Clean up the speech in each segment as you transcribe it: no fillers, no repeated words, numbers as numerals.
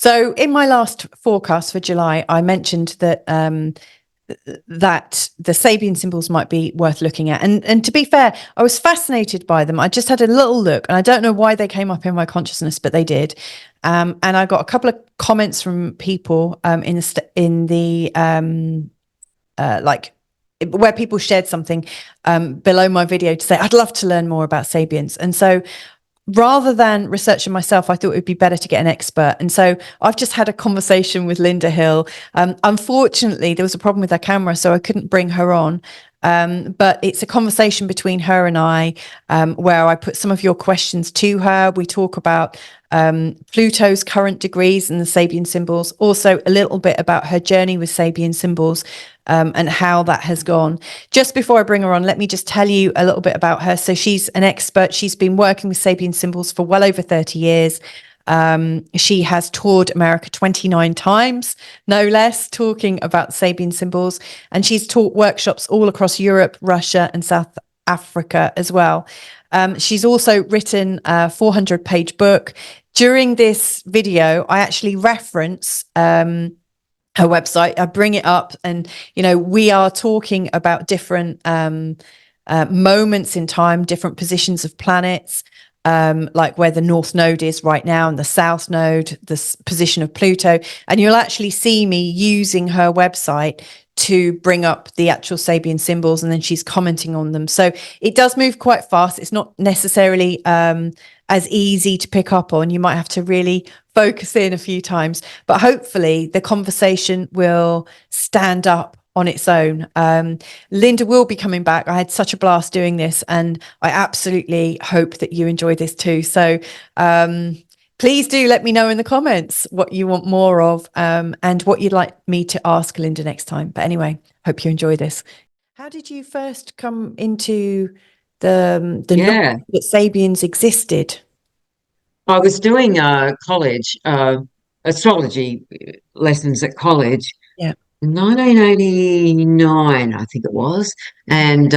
So in my last forecast for July, I mentioned that that the Sabian symbols might be worth looking at. And to be fair, I was fascinated by them. I just had a little look, and I don't know why they came up in my consciousness, but they did. And I got a couple of comments from people like where people shared something below my video to say, I'd love to learn more about Sabians. And so rather than researching myself, I thought it would be better to get an expert. And so I've just had a conversation with Lynda Hill. Unfortunately, there was a problem with her camera, so I couldn't bring her on. But it's a conversation between her and I, where I put some of your questions to her. We talk about Pluto's current degrees and the Sabian symbols, also a little bit about her journey with Sabian symbols, and how that has gone. Just before I bring her on, let me just tell you a little bit about her. So she's an expert. She's been working with Sabian symbols for well over 30 years. She has toured America 29 times, no less, talking about Sabian symbols. And she's taught workshops all across Europe, Russia, and South Africa as well. She's also written a 400-page book. During this video, I actually reference her website. I bring it up, and we are talking about different moments in time, different positions of planets, like where the North Node is right now and the South Node, the position of Pluto. And you'll actually see me using her website to bring up the actual Sabian symbols, and then she's commenting on them. So it does move quite fast. It's not necessarily as easy to pick up on. You might have to really focus in a few times, but hopefully the conversation will stand up on its own. Lynda will be coming back. I had such a blast doing this, and I absolutely hope that you enjoy this too. So please do let me know in the comments what you want more of, and what you'd like me to ask Lynda next time. But anyway, hope you enjoy this. How did you first come into the knowledge that Sabians existed? I was doing college astrology lessons at college. Yeah. In 1989, I think it was, and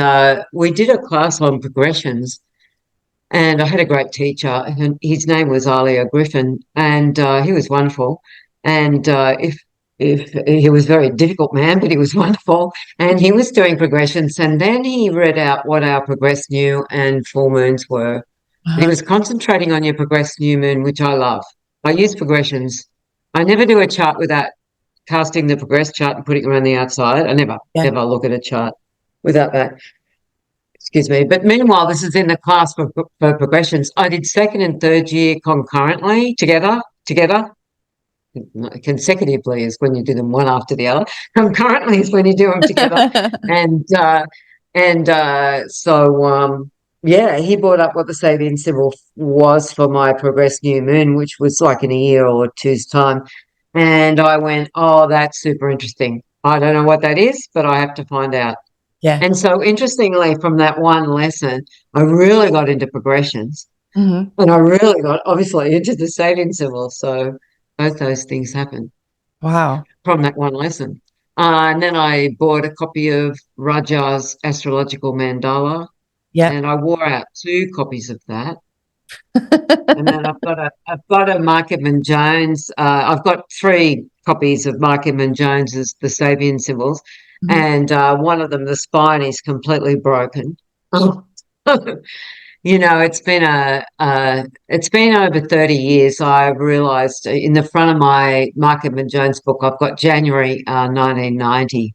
we did a class on progressions, and I had a great teacher, and his name was Alia Griffin, and he was wonderful. And if he was a very difficult man, but he was wonderful, and he was doing progressions, and then he read out what our progressed new and full moons were. He was concentrating on your progressed new moon, which I love. I use progressions. I never do a chart without casting the progressed chart and putting it around the outside. I never look at a chart without that. Excuse me. But meanwhile, this is in the class for progressions. I did second and third year concurrently, together. Consecutively is when you do them one after the other. Concurrently is when you do them together. Yeah, he brought up what the Sabian symbol was for my progressed new moon, which was like in a year or two's time. And I went, oh, that's super interesting. I don't know what that is, but I have to find out. Yeah. And so interestingly, from that one lesson, I really got into progressions. And I really got, obviously, into the Sabian symbol. So both those things happened. Wow. From that one lesson. And then I bought a copy of Rudhyar's Astrological Mandala. Yeah. And I wore out 2 copies of that. And then I've got a Mark Edmund Jones. I've got 3 copies of Mark Edmund Jones's The Sabian Symbols, and one of them, the spine is completely broken. It's been over 30 years. I've realised in the front of my Mark Edmund Jones book, I've got January 1990,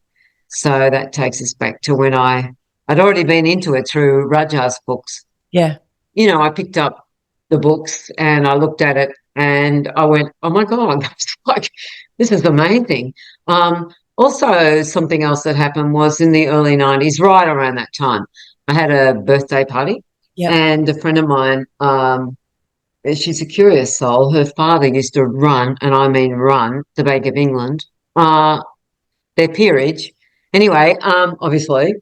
so that takes us back to when I'd already been into it through Rudhyar's books. Yeah. I picked up the books and I looked at it and I went, oh my God, this is amazing. Also, something else that happened was in the early 90s, right around that time, I had a birthday party. Yep. And a friend of mine, she's a curious soul. Her father used to run, and I mean run, the Bank of England, their peerage. Anyway, obviously.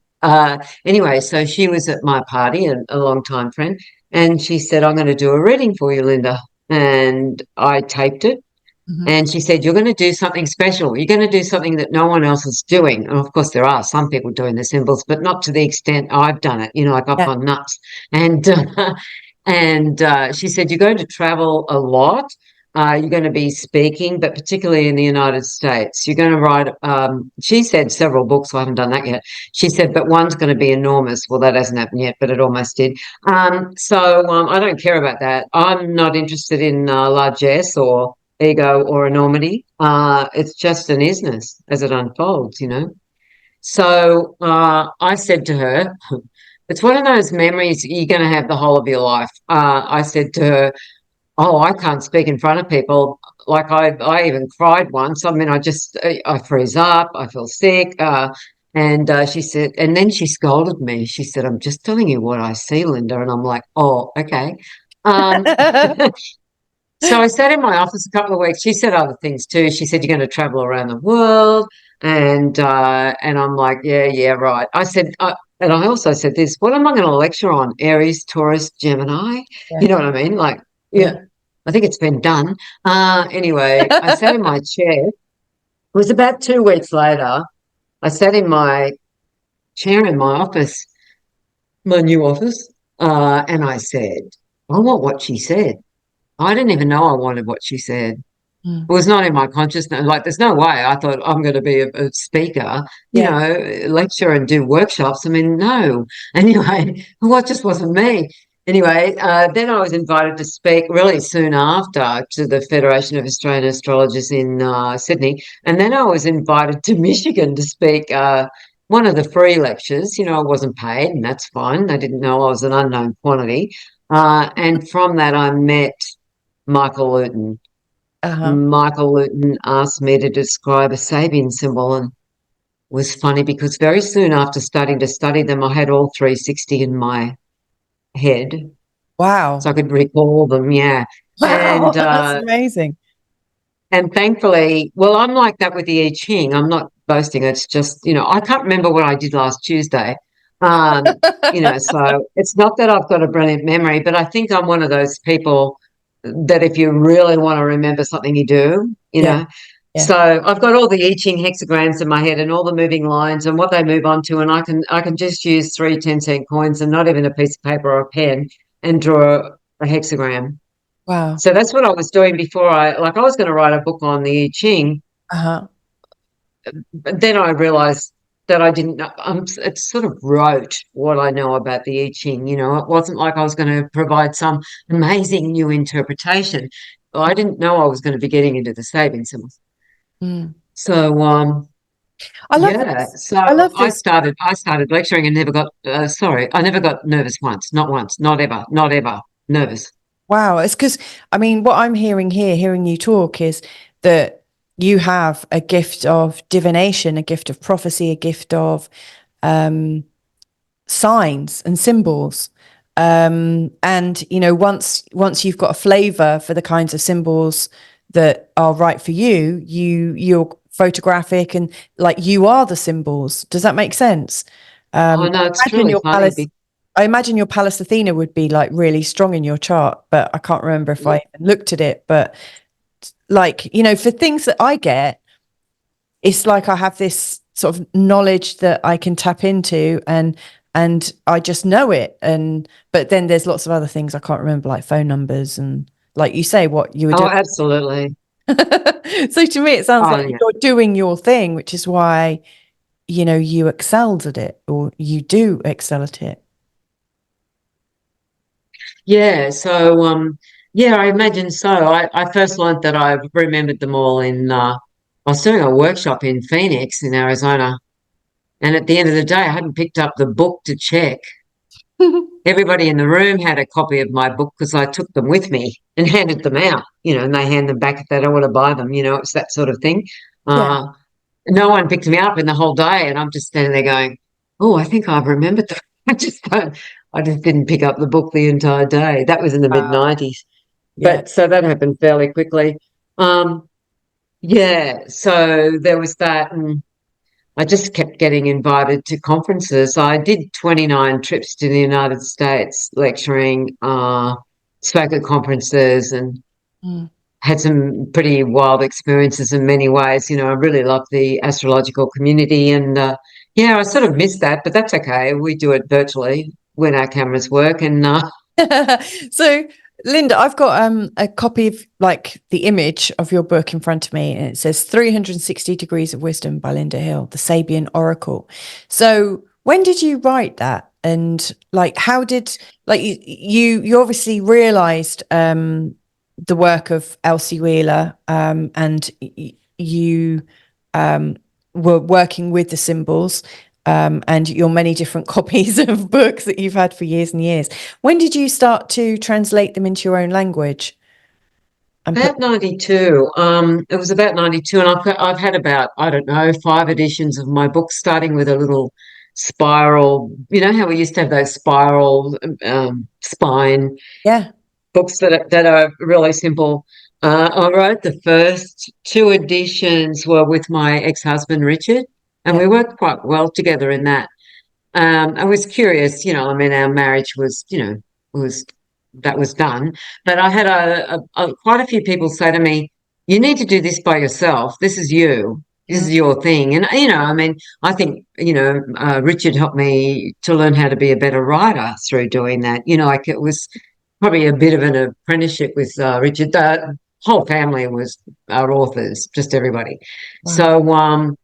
Anyway, so she was at my party, a long-time friend, and she said, I'm going to do a reading for you, Lynda. And I taped it. And she said, you're going to do something special. You're going to do something that no one else is doing. And, of course, there are some people doing the symbols, but not to the extent I've done it. I've gone nuts. And she said, you're going to travel a lot. you're going to be speaking, but particularly in the United States. You're going to write, she said several books. I haven't done that yet. She said, but one's going to be enormous. Well, that hasn't happened yet, but it almost did. So I don't care about that. I'm not interested in largesse or ego or enormity. It's just an isness as it unfolds, you know. So I said to her, it's one of those memories you're going to have the whole of your life. I said to her, oh, I can't speak in front of people. Like I even cried once. I mean, I freeze up. I feel sick. And she said, and then she scolded me. She said, I'm just telling you what I see, Lynda. And I'm like, oh, okay. So I sat in my office a couple of weeks. She said other things too. She said, you're going to travel around the world. And I'm like, yeah, right. I said, and I also said this, what am I going to lecture on? Aries, Taurus, Gemini? Yeah. You know what I mean? Like, yeah. I think it's been done. Anyway, I sat in my chair. It was about 2 weeks later. I sat in my chair in my office, my new office, and I said, I want what she said. I didn't even know I wanted what she said. It was not in my consciousness. Like, there's no way I thought I'm going to be a speaker, you know, lecture and do workshops. I mean, no. Anyway, what just wasn't me. Anyway, then I was invited to speak really soon after to the Federation of Australian Astrologers in Sydney. And then I was invited to Michigan to speak one of the free lectures. You know, I wasn't paid, and that's fine. They didn't know I was an unknown quantity. And from that, I met Michael Luton. Michael Luton asked me to describe a Sabian symbol, and it was funny because very soon after starting to study them, I had all 360 in my head. Wow. So I could recall them, yeah. Wow, And that's amazing. And thankfully, well, I'm like that with the I Ching. I'm not boasting. It's just, you know, I can't remember what I did last Tuesday. You know, so it's not that I've got a brilliant memory, but I think I'm one of those people that if you really want to remember something, you do, you know. Yeah. So I've got all the I Ching hexagrams in my head and all the moving lines and what they move on to, and I can just use 3 10-cent coins and not even a piece of paper or a pen and draw a hexagram. Wow. So that's what I was doing before I was going to write a book on the I Ching. But then I realized that I didn't know. It sort of wrote what I know about the I Ching. You know, it wasn't like I was going to provide some amazing new interpretation. I didn't know I was going to be getting into the Sabian symbols. So, I love this. So I started lecturing and never got. I never got nervous once. Not once. Not ever. Not ever. Nervous. Wow. It's because, I mean, what I'm hearing here, hearing you talk, is that you have a gift of divination, a gift of prophecy, a gift of signs and symbols. And, you know, once you've got a flavor for the kinds of symbols that are right for you, you're photographic and like you are the symbols. Does that make sense? Oh, no, it's really funny. I imagine your Pallas Athena would be like really strong in your chart, but I can't remember if I even looked at it. But like, you know, for things that I get, it's like I have this sort of knowledge that I can tap into and I just know it. But then there's lots of other things I can't remember, like phone numbers and like you say, what you were doing. Oh, absolutely. So to me, it sounds like you're doing your thing, which is why, you know, you excelled at it, or you do excel at it. Yeah, so I imagine so. I first learned that I remembered them all I was doing a workshop in Phoenix in Arizona, and at the end of the day I hadn't picked up the book to check. Everybody in the room had a copy of my book because I took them with me and handed them out, you know, and they hand them back if they don't want to buy them, you know, it's that sort of thing. No one picked me up in the whole day, and I'm just standing there going, oh, I think I've remembered them. I just didn't pick up the book the entire day. That was in the mid-90s. But so that happened fairly quickly. So there was that, and I just kept getting invited to conferences. I did 29 trips to the United States lecturing, spoke at conferences, and had some pretty wild experiences in many ways. You know, I really love the astrological community, and I sort of missed that, but that's okay. We do it virtually when our cameras work. And so Lynda, I've got a copy of like the image of your book in front of me, and it says 360 Degrees of Wisdom by Lynda Hill, the Sabian Oracle. So when did you write that? And like, how did, like, you obviously realized the work of Elsie Wheeler, and you were working with the symbols, and your many different copies of books that you've had for years and years. When did you start to translate them into your own language? About 92. It was about 92, and I've had about, I don't know, 5 editions of my book, starting with a little spiral. You know how we used to have those spiral spine Yeah. books that are really simple. I wrote the first 2 editions were with my ex-husband Richard, and we worked quite well together in that. I was curious, you know. I mean, our marriage was, you know, was done, but I had quite a few people say to me, "You need to do this by yourself. This is you. This is your thing." And you know, I mean, I think, you know, Richard helped me to learn how to be a better writer through doing that. You know, like it was probably a bit of an apprenticeship with Richard. The whole family was our authors, just everybody. Wow. So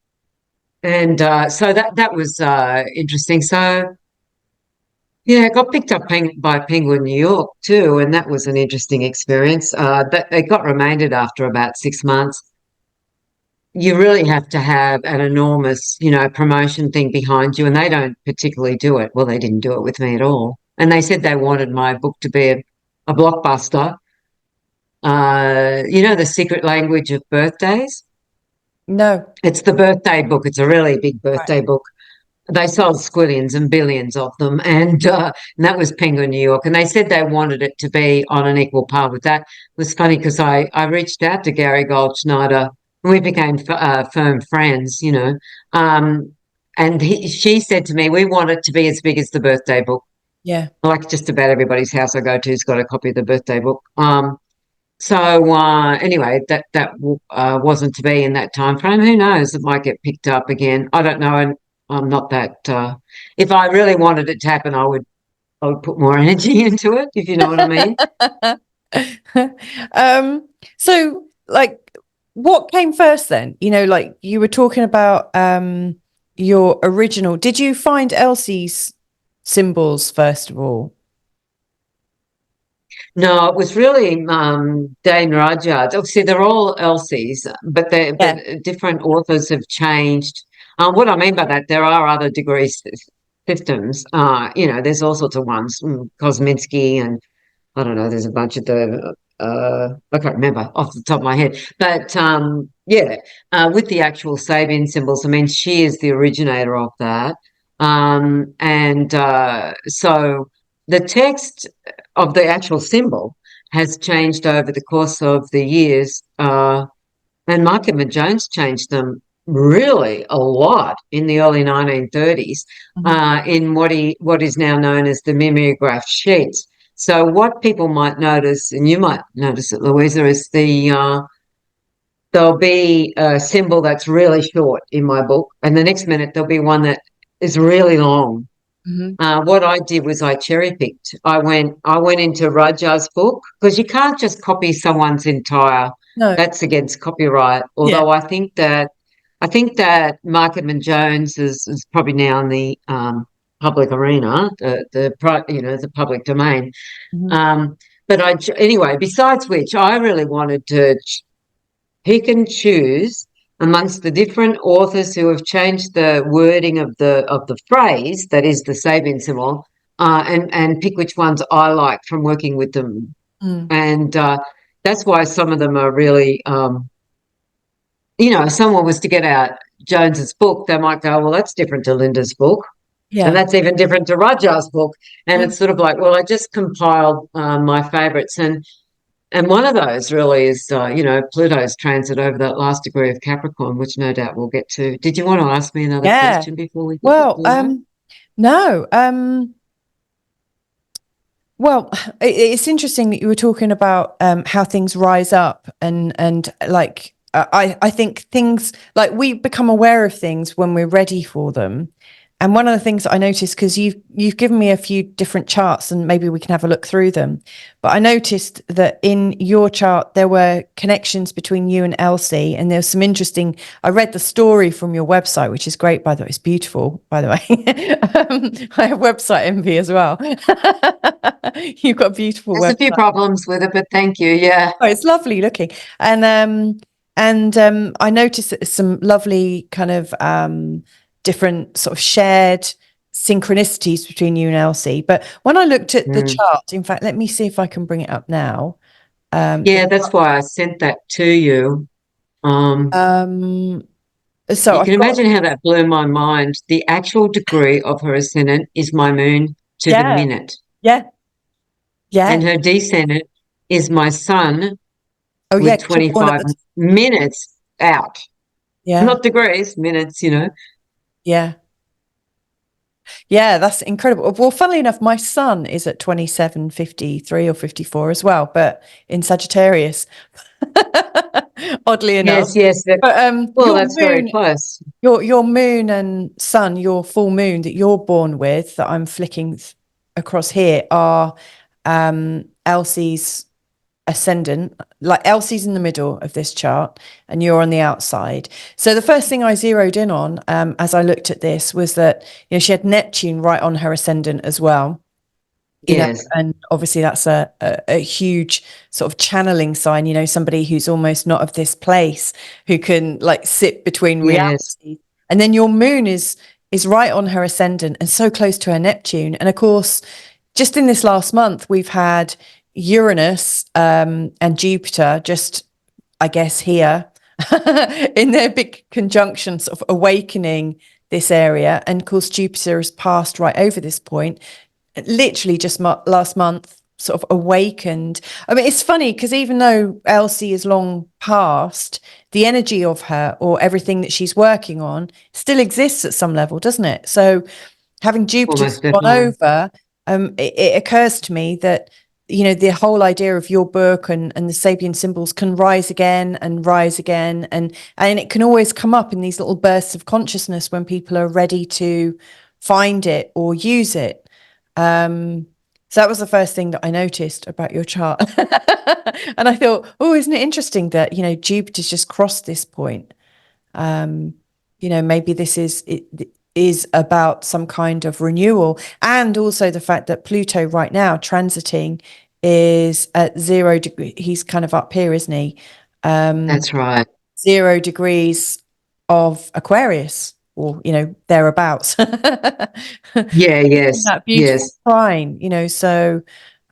so that was interesting. So yeah, I got picked up by Penguin New York too, and that was an interesting experience. That it got remanded after about 6 months. You really have to have an enormous, you know, promotion thing behind you, and they don't particularly do it. Well, they didn't do it with me at all, and they said they wanted my book to be a blockbuster. You know, The Secret Language of Birthdays? No. It's the birthday book. It's a really big birthday book. They sold squillions and billions of them, and that was Penguin New York. And they said they wanted it to be on an equal par with that. It was funny because I reached out to Gary Goldschneider, and we became firm friends, you know. And she said to me, "We want it to be as big as the birthday book." Yeah. Like just about everybody's house I go to's got a copy of the birthday book. So anyway, that wasn't to be in that time frame. Who knows? It might get picked up again. I don't know. And I'm not that. If I really wanted it to happen, I would put more energy into it, if you know what I mean. So, like, what came first then? You know, like you were talking about your original. Did you find Elsie's symbols first of all? No, it was really Dane Rudhyar. Obviously, they're all Elsie's, but different authors have changed. What I mean by that, there are other degree systems. You know, there's all sorts of ones, Kosminski, and I don't know, there's a bunch of the, I can't remember off the top of my head. But yeah, with the actual Sabian symbols, I mean, she is the originator of that. So the text of the actual symbol has changed over the course of the years, and Markham and Jones changed them really a lot in the early 1930s, in what is now known as the mimeograph sheets. So what people might notice, and you might notice it, Louisa, is there'll be a symbol that's really short in my book, and the next minute there'll be one that is really long. What I did was I cherry picked. I went into Rudhyar's book, because you can't just copy someone's entire. No. That's against copyright. Although I think that Markham and Jones is probably now in the public arena, the public domain. But anyway, besides which, I really wanted to pick and choose amongst the different authors who have changed the wording of the phrase that is the Sabian symbol, and pick which ones I like from working with them. And that's why some of them are really, you know, if someone was to get out Jones's book, they might go, well, that's different to Lynda's book. Yeah. And that's even different to Rudhyar's book. And it's sort of like, well, I just compiled my favourites. And one of those really is, you know, Pluto's transit over that last degree of Capricorn, which no doubt we'll get to. Did you want to ask me another question before we? Well, no. Well, it's interesting that you were talking about how things rise up, and like I think things like we become aware of things when we're ready for them, And one of the things that I noticed, because you've given me a few different charts and maybe we can have a look through them, but I noticed that in your chart there were connections between you and Elsie, and there's some interesting, I read the story from your website, which is great, by the way. It's beautiful, by the way. I have website envy as well. You've got a beautiful There's website. a few problems with it, but thank you. Yeah. Oh, it's lovely looking. And I noticed that there's some lovely kind of different sort of shared synchronicities between you and Elsie. But when I looked at the chart, in fact, let me see if I can bring it up now. Yeah, that's why I sent that to you. So you can imagine how that blew my mind. The actual degree of her ascendant is my moon to the minute. Yeah. And her descendant is my sun with 25 minutes out. Yeah. Not degrees, minutes, you know. Yeah. Yeah, that's incredible. Well, funnily enough, my sun is at 27:53 or 54 as well, but in Sagittarius. Oddly enough. Yes. But well, that's very close. Your moon and sun, your full moon that you're born with, that I'm flicking across here, are Elsie's ascendant. Like Elsie's in the middle of this chart and you're on the outside. So the first thing I zeroed in on as I looked at this was that, you know, she had Neptune right on her ascendant as well. You know, and obviously that's a huge sort of channeling sign, you know, somebody who's almost not of this place, who can like sit between reality. And then your moon is right on her ascendant and so close to her Neptune. And of course, just in this last month, we've had Uranus and Jupiter just, I guess, here in their big conjunction, sort of awakening this area. And of course, Jupiter has passed right over this point, literally just last month, sort of awakened. I mean, it's funny because even though Elsie is long past, the energy of her or everything that she's working on still exists at some level, doesn't it? So having Jupiter gone over, it occurs to me that, you know, the whole idea of your book and the Sabian symbols can rise again, and it can always come up in these little bursts of consciousness when people are ready to find it or use it. So that was the first thing that I noticed about your chart. And I thought, oh, isn't it interesting that, you know, Jupiter's just crossed this point? You know, maybe this is about some kind of renewal, and also the fact that Pluto right now transiting is at 0 degree. He's kind of up here, isn't he? That's right. 0 degrees of Aquarius, or, you know, thereabouts. Yes. That beautiful trine, you know, so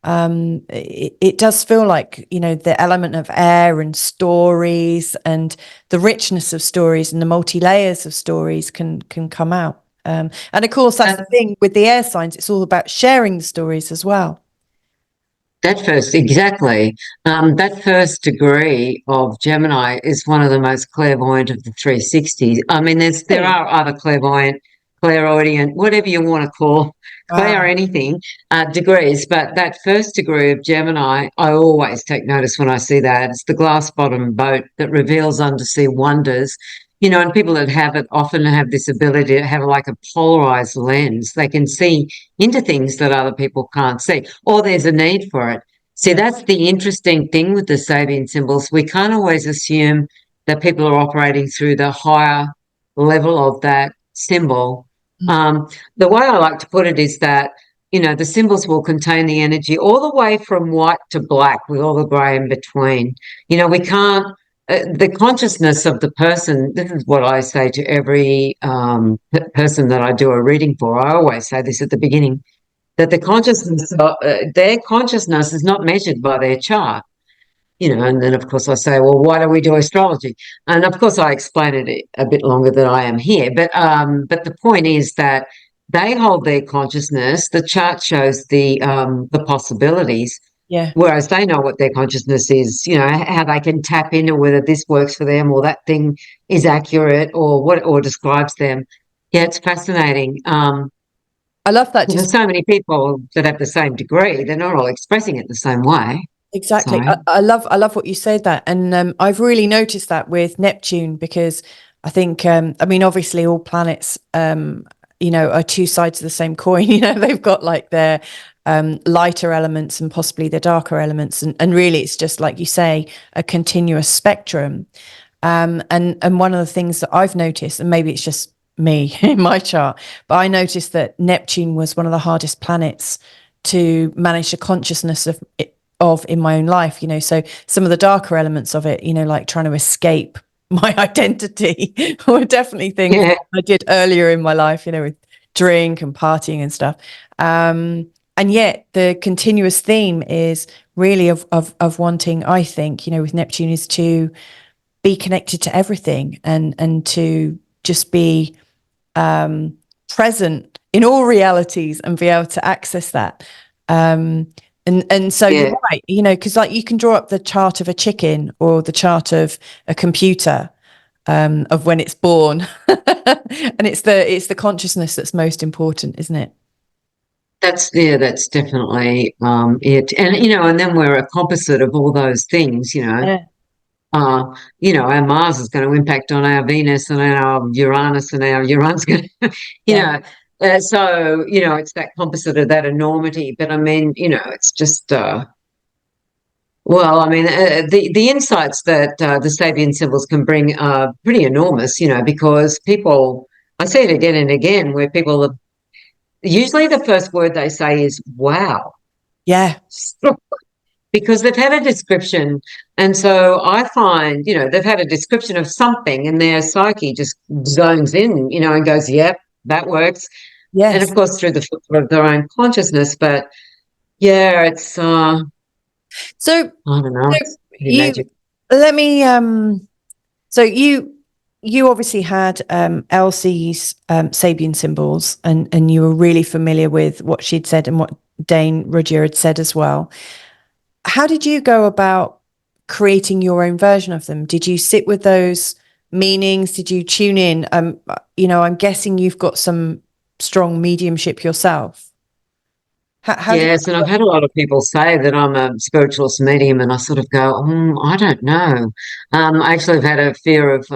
it does feel like, you know, the element of air and stories and the richness of stories and the multi-layers of stories can come out. And of course, that's the thing with the air signs, it's all about sharing the stories as well. That first degree of Gemini is one of the most clairvoyant of the 360s. I mean, there are other clairvoyant, clairaudient, whatever you want to call, clair anything, degrees. But that first degree of Gemini, I always take notice when I see that. It's the glass bottom boat that reveals undersea wonders. You know, and people that have it often have this ability to have like a polarized lens. They can see into things that other people can't see, or there's a need for it. See, that's the interesting thing with the Sabian symbols. We can't always assume that people are operating through the higher level of that symbol. The way I like to put it is that, you know, the symbols will contain the energy all the way from white to black with all the grey in between. You know, we can't, the consciousness of the person, this is what I say to every person that I do a reading for. I always say this at the beginning, that the consciousness, their consciousness is not measured by their chart. You know, and then of course I say, well, why do we do astrology? And of course I explain it a bit longer than I am here. But the point is that they hold their consciousness. The chart shows the possibilities. Yeah. Whereas they know what their consciousness is, you know, how they can tap into whether this works for them or that thing is accurate or describes them. Yeah, it's fascinating. I love that. There's so many people that have the same degree. They're not all expressing it the same way. Exactly. I love what you said that. And I've really noticed that with Neptune, because I think, I mean, obviously all planets you know, are two sides of the same coin. You know, they've got like their lighter elements and possibly the darker elements, and really it's just, like you say, a continuous spectrum. And one of the things that I've noticed, and maybe it's just me in my chart, but I noticed that Neptune was one of the hardest planets to manage the consciousness of in my own life, you know. So some of the darker elements of it, you know, like trying to escape my identity, were definitely things I did earlier in my life, you know, with drink and partying and stuff. And yet the continuous theme is really of wanting, I think, you know, with Neptune, is to be connected to everything, and to just be present in all realities and be able to access that. And so you're right, you know, because like you can draw up the chart of a chicken or the chart of a computer of when it's born, and it's the consciousness that's most important, isn't it? That's definitely it. And you know, and then we're a composite of all those things, you know. You know, our Mars is going to impact on our Venus and our Uranus, and our Uranus going to, you know. So, you know, it's that composite of that enormity. But I mean, you know, it's just, well, I mean, the insights that the Sabian symbols can bring are pretty enormous, you know, because people, I see it again and again, where people are, usually the first word they say is, wow. Yeah. Because they've had a description. And so I find, you know, they've had a description of something and their psyche just zones in, you know, and goes, yep, that works. Yes. And of course through the filter of their own consciousness. But yeah, it's so I don't know. So let me so you obviously had Elsie's Sabian symbols, and you were really familiar with what she'd said and what Dane Rudhyar had said as well. How did you go about creating your own version of them? Did you sit with those meanings? Did you tune in? You know, I'm guessing you've got some strong mediumship yourself. Yes, and I've had a lot of people say that I'm a spiritualist medium, and I sort of go, I don't know. I actually have had a fear of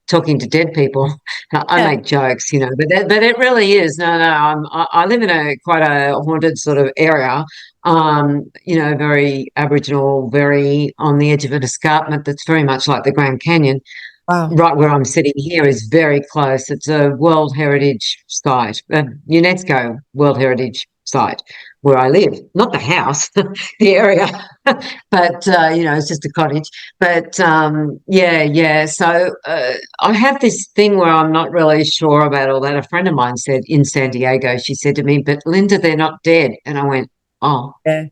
talking to dead people. I make jokes, you know, but it really is. No, I live in quite a haunted sort of area. You know, very Aboriginal, very on the edge of an escarpment that's very much like the Grand Canyon. Wow. Right where I'm sitting here is very close. It's a World Heritage Site, a UNESCO World Heritage Site where I live. Not the house, the area, but you know, it's just a cottage. But yeah. So I have this thing where I'm not really sure about all that. A friend of mine said in San Diego, she said to me, "But Lynda, they're not dead," and I went, "Oh, yeah.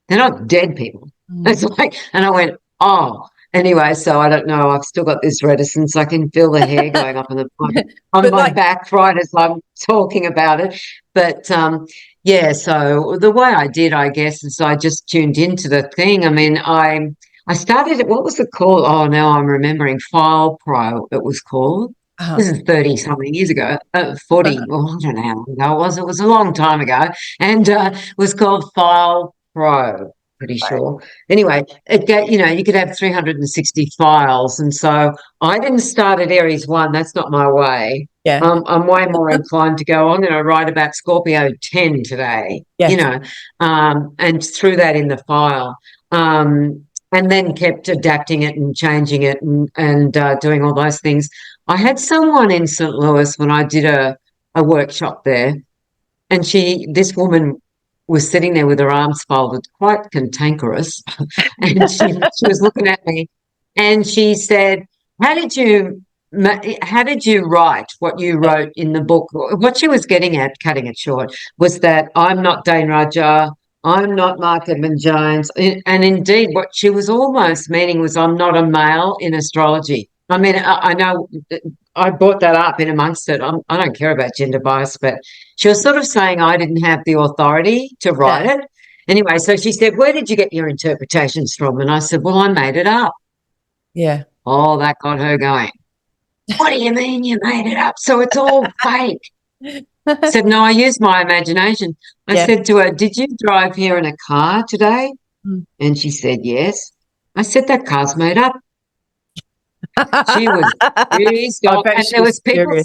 They're not dead people." It's like, and I went, "Oh." Anyway, so I don't know. I've still got this reticence. I can feel the hair going up on my back right as I'm talking about it. But yeah, so the way I did, I guess, is I just tuned into the thing. I mean, I started it. What was it called? Oh, now I'm remembering. File Pro, it was called. This is 30 something years ago, 40. Well, I don't know how long ago it was. It was a long time ago, and it was called File Pro. Pretty sure. Anyway, you know, you could have 360 files, and so I didn't start at Aries 1. That's not my way. Yeah. I'm way more inclined to go, I'm going to write about Scorpio 10 today. Yes. You know, and threw that in the file, and then kept adapting it and changing it and doing all those things. I had someone in St. Louis when I did a workshop there, and this woman was sitting there with her arms folded, quite cantankerous, and she was looking at me, and she said, how did you write what you wrote in the book?" What she was getting at, cutting it short, was that I'm not Dane Rudhyar, I'm not Mark Edmund Jones, and indeed what she was almost meaning was I'm not a male in astrology. I mean, I know I brought that up in amongst it. I don't care about gender bias, but she was sort of saying I didn't have the authority to write it. Anyway, so she said, "Where did you get your interpretations from?" And I said, "Well, I made it up." Yeah. Oh, that got her going. "What do you mean you made it up? So it's all fake?" I said, "No, I used my imagination." I said to her, "Did you drive here in a car today?" And she said, "Yes." I said, "That car's made up." She was pissed off, and there was people.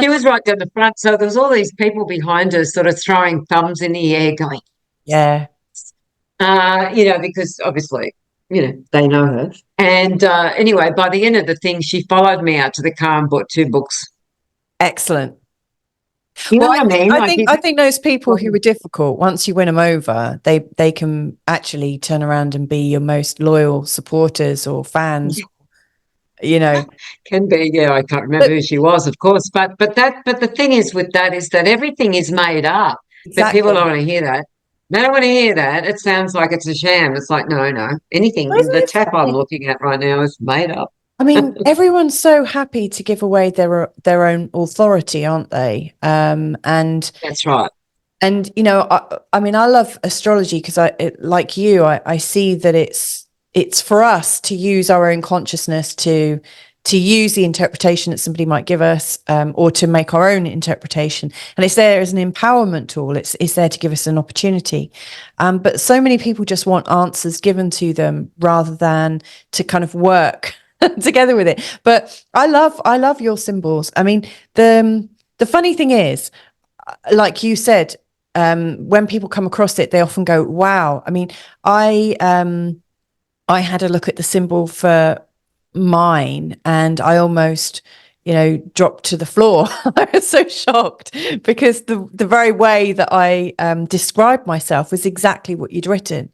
She was right down the front. So there's all these people behind her sort of throwing thumbs in the air going, Yeah. because obviously, they know her. And anyway, by the end of the thing, she followed me out to the car and bought 2 books. Excellent. You know what I mean? I think those people who are difficult, once you win them over, they can actually turn around and be your most loyal supporters or fans. Can be. Yeah, I can't remember who she was, of course. But the thing is with that is that everything is made up. Exactly. But people don't want to hear that. They don't want to hear that. It sounds like it's a sham. It's like, no. Anything. The tap I'm looking at right now is made up. I mean, everyone's so happy to give away their own authority, aren't they? And that's right. And I mean, I love astrology because like you, I see that it's for us to use our own consciousness to use the interpretation that somebody might give us, or to make our own interpretation. And it's there as an empowerment tool. It's there to give us an opportunity. But so many people just want answers given to them rather than to kind of work together with it. But I love your symbols. I mean, the funny thing is, like you said, when people come across it, they often go, wow. I mean, I had a look at the symbol for mine and I almost, dropped to the floor. I was so shocked because the very way that I described myself was exactly what you'd written.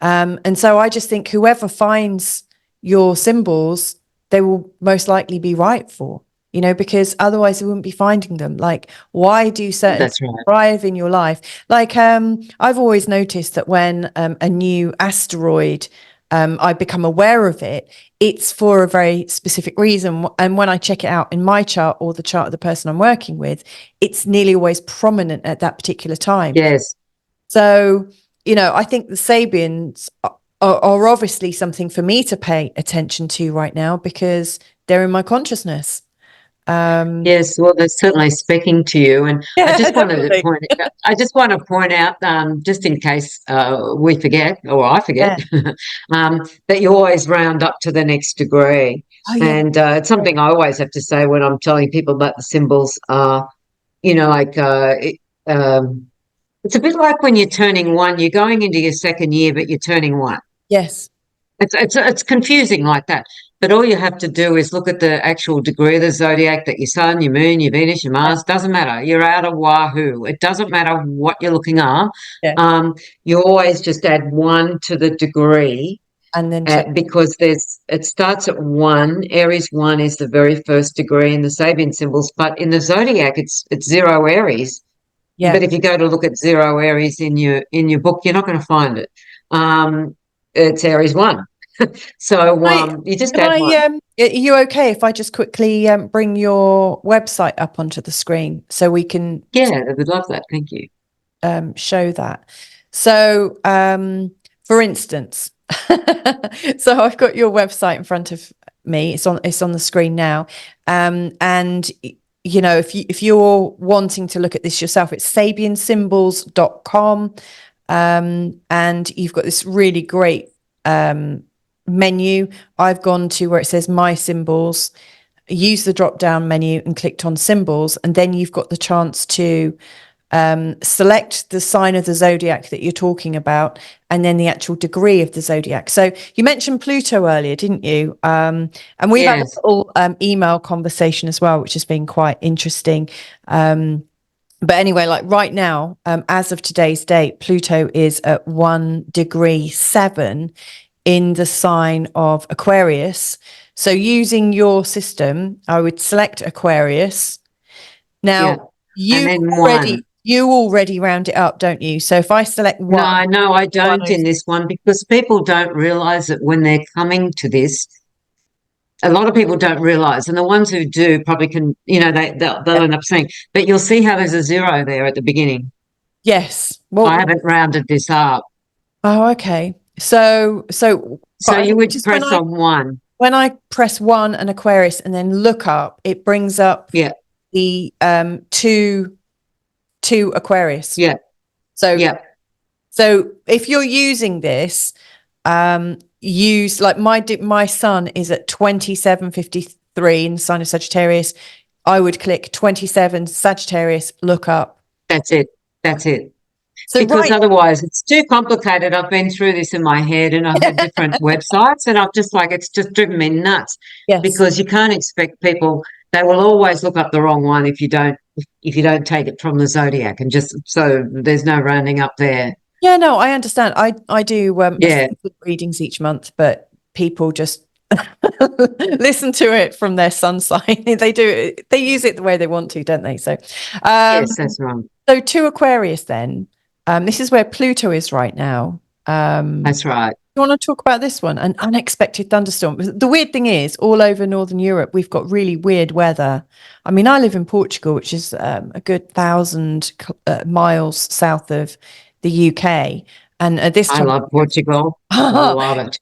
And so I just think whoever finds your symbols, they will most likely be right for, because otherwise they wouldn't be finding them. Like, why do certain thrive in your life? Like, I've always noticed that when a new asteroid, I become aware of it, it's for a very specific reason. And when I check it out in my chart or the chart of the person I'm working with, it's nearly always prominent at that particular time. Yes. So, I think the Sabians are obviously something for me to pay attention to right now because they're in my consciousness. Yes, well, they're certainly speaking to you, and I just wanted to point. I just want to point out, just in case we forget or I forget, that you always round up to the next degree, and it's something I always have to say when I'm telling people about the symbols. It's a bit like when you're turning 1. You're going into your 2nd year, but you're turning 1. Yes. It's confusing like that. But all you have to do is look at the actual degree of the zodiac that your sun, your moon, your Venus, your Mars, doesn't matter. You're out of wahoo. It doesn't matter what you're looking at. Yeah. You always just add 1 to the degree. And then because it starts at 1. Aries 1 is the very first degree in the Sabian symbols. But in the zodiac, it's 0 Aries. Yeah. But if you go to look at 0 Aries in your book, you're not going to find it. It's Aries 1. So you just add 1. Are you okay if I just quickly bring your website up onto the screen so we can? Yeah, I would love that. Thank you. Show that. So, for instance, so I've got your website in front of me. It's on the screen now, and if you're wanting to look at this yourself, it's sabiansymbols.com, and you've got this really great menu. I've gone to where it says my symbols, use the drop down menu and clicked on symbols, and then you've got the chance to select the sign of the zodiac that you're talking about and then the actual degree of the zodiac. So you mentioned Pluto earlier, didn't you? And we've had a little email conversation as well, which has been quite interesting. But anyway, like right now, as of today's date, Pluto is at 1 degree 7 in the sign of Aquarius. So using your system, I would select Aquarius. Now, you already round it up, don't you? So if I select 1. No, I don't in this one, because people don't realise that when they're coming to this. A lot of people don't realise, and the ones who do probably can, they'll end up seeing. But you'll see how there's a 0 there at the beginning. Yes. Well, I haven't rounded this up. Oh, okay. So you would press on 1. When I press 1 and Aquarius and then look up, it brings up the 2 Aquarius. Yeah. So if you're using this, use like my sun is at 2753 in the sign of Sagittarius. I would click 27 Sagittarius, look up. That's it. That's it. So because otherwise it's too complicated. I've been through this in my head, and I've had different websites, and I've just it's just driven me nuts. Yes. Because you can't expect people, they will always look up the wrong one if you don't take it from the Zodiac, and just so there's no rounding up there. Yeah, no, I understand. I do readings each month, but people just listen to it from their sun sign. They use it the way they want to, don't they? So yes, that's right. So to Aquarius then, this is where Pluto is right now. That's right. You want to talk about this one, an unexpected thunderstorm? The weird thing is, all over Northern Europe, we've got really weird weather. I mean, I live in Portugal, which is a good 1,000 miles south of the UK. And at this time, I love Portugal. I love it.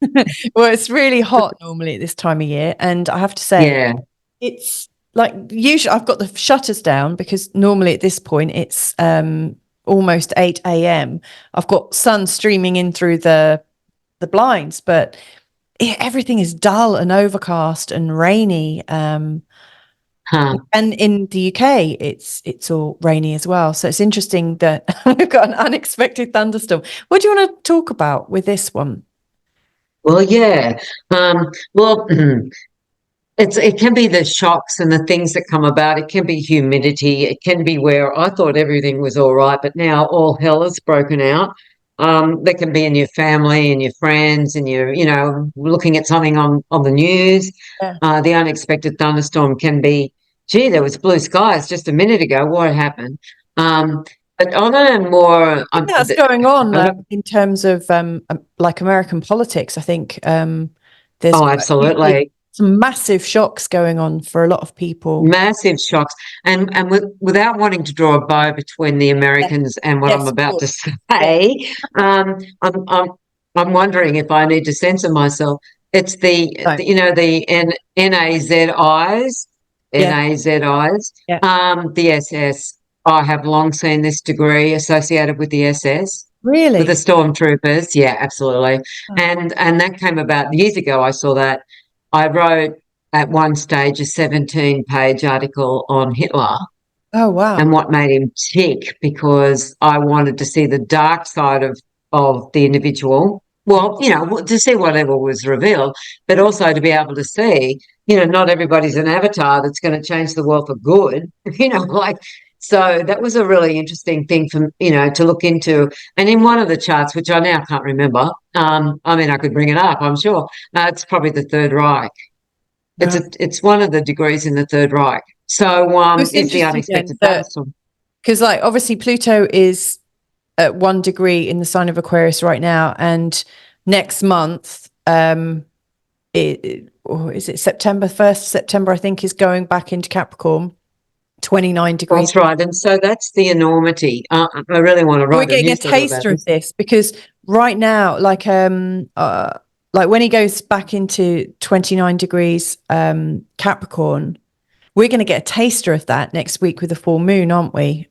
Well, it's really hot normally at this time of year. And I have to say, it's like usually I've got the shutters down because normally at this point it's almost 8 a.m. I've got sun streaming in through the blinds, but everything is dull and overcast and rainy. And in the UK, it's all rainy as well. So it's interesting that we've got an unexpected thunderstorm. What do you want to talk about with this one? Well, yeah. It can be the shocks and the things that come about. It can be humidity. It can be where I thought everything was all right, but now all hell has broken out. That can be in your family and your friends, and you're, looking at something on the news. Yeah. The unexpected thunderstorm can be, gee, there was blue skies just a minute ago. What happened? But on a more... that's going on in terms of like American politics. I think there's... Oh, absolutely. Some massive shocks going on for a lot of people. Massive shocks. And without wanting to draw a bow between the Americans and what I'm about to say, I'm wondering if I need to censor myself. It's the NAZIs, the SS. I have long seen this degree associated with the SS. Really? With the stormtroopers. Yeah, absolutely. Oh. And that came about years ago. I saw that. I wrote at one stage a 17-page article on Hitler. Oh, wow. And what made him tick, because I wanted to see the dark side of the individual. Well, to see whatever was revealed, but also to be able to see, not everybody's an avatar that's going to change the world for good, so that was a really interesting thing for, to look into. And in one of the charts, which I now can't remember, I could bring it up, I'm sure. It's probably the Third Reich. It's one of the degrees in the Third Reich. So it's the unexpected thunderstorm. Because obviously Pluto is at 1 degree in the sign of Aquarius right now, and next month, is it September 1st? September, I think, is going back into Capricorn. 29 degrees. That's right. And so that's the enormity. I really want to write. We're getting a taster of this, because right now, like when he goes back into 29 degrees Capricorn, we're going to get a taster of that next week with the full moon, aren't we?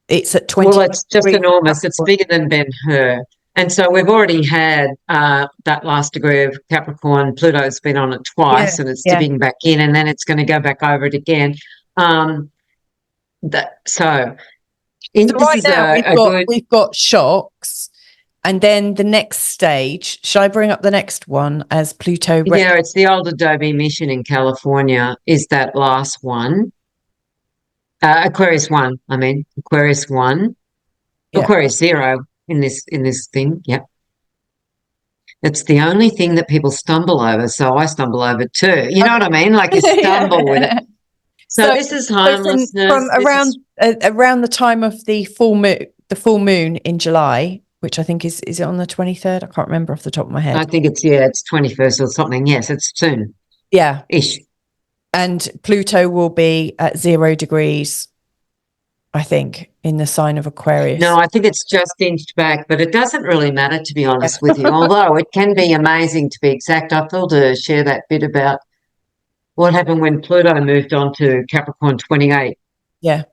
It's at 20. Well, it's just enormous. Capricorn. It's bigger than Ben-Hur. And so we've already had that last degree of Capricorn. Pluto's been on it twice, and it's dipping back in, and then it's going to go back over it again. So right now we've got shocks, and then the next stage. Should I bring up the next one as Pluto? Yeah, it's the old ADOBE mission in California. Is that last one? Aquarius 1. Aquarius 1, Aquarius 0 in this thing. Yep. It's the only thing that people stumble over, so I stumble over too. You know what I mean? Like you stumble with it. So this is homelessness. From around the time of the full moon in July, which I think is it on the 23rd? I can't remember off the top of my head. I think it's 21st or something. Yes, it's soon. Yeah. Ish. And Pluto will be at 0 degrees, I think, in the sign of Aquarius. No, I think it's just inched back, but it doesn't really matter, to be honest with you, although it can be amazing to be exact. I feel to share that bit about what happened when Pluto moved on to Capricorn 28. Yeah.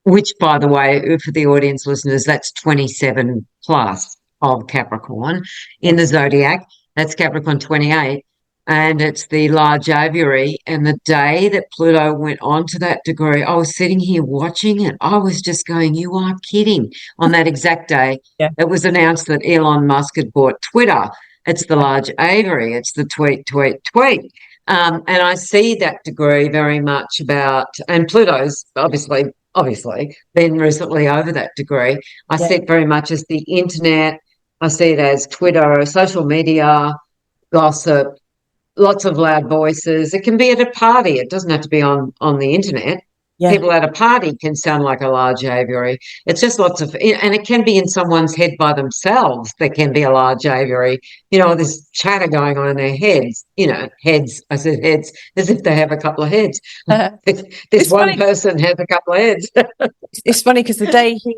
Which, by the way, for the audience listeners, that's 27 plus of Capricorn in the Zodiac. That's Capricorn 28. and it's the large aviary. And the day that Pluto went on to that degree, I was sitting here watching it. I was just going, you are kidding. On that exact day, Yeah. it was announced that Elon Musk had bought Twitter. It's the large aviary. It's the tweet, tweet, tweet. And I see that degree very much about, and Pluto's obviously been recently over that degree. I see it very much as the internet. I see it as Twitter, social media, gossip, lots of loud voices. It can be at a party. It doesn't have to be on the internet. Yeah. People at a party can sound like a large aviary. It's just lots of, and it can be in someone's head by themselves. There can be a large aviary. You know, there's chatter going on in their heads. You know, heads. I said heads as if they have a couple of heads. This one person has a couple of heads. It's funny because the day he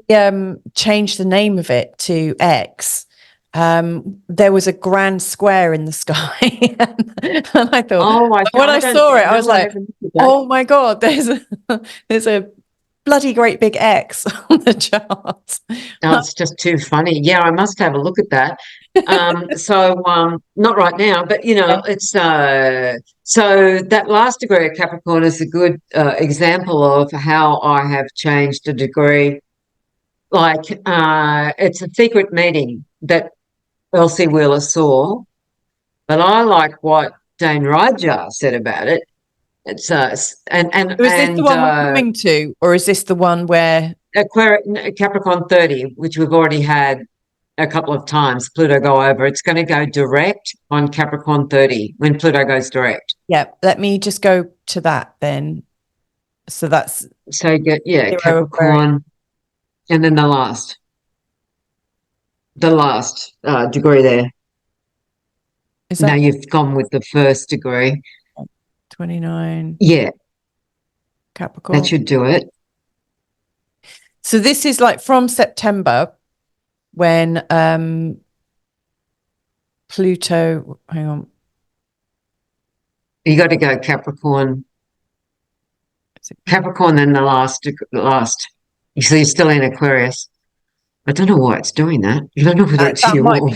changed the name of it to X, there was a grand square in the sky, and I thought, when I saw it, I was like, "Oh my God, there's a bloody great big X on the chart." Oh, it's just too funny. Yeah, I must have a look at that. Not right now, but you know, it's so that last degree of Capricorn is a good example of how I have changed a degree. Like it's a secret meeting that Elsie Wheeler saw, but I like what Dane Rudhyar said about it. It's So is this the one we're coming to, or is this the one where Capricorn 30, which we've already had a couple of times, Pluto go over? It's going to go direct on Capricorn 30 when Pluto goes direct. Yeah, let me just go to that then. So that's Capricorn, and then the last degree there. Is that? No, you've gone with the first degree. 29. Yeah. Capricorn. That should do it. So this is like from September when Pluto, hang on. You got to go Capricorn. Capricorn, then the last. So you're still in Aquarius. I don't know why it's doing that. I don't know whether it's you or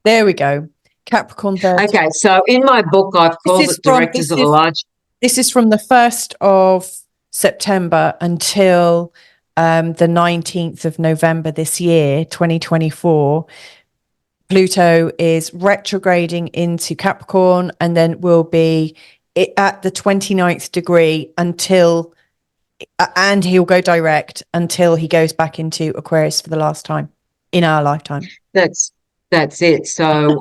There we go. Capricorn 30. Okay, so in my book, I've called it Directors of the Large. This is from the 1st of September until the 19th of November this year, 2024. Pluto is retrograding into Capricorn and then will be at the 29th degree until, and he'll go direct until he goes back into Aquarius for the last time in our lifetime. That's it. So,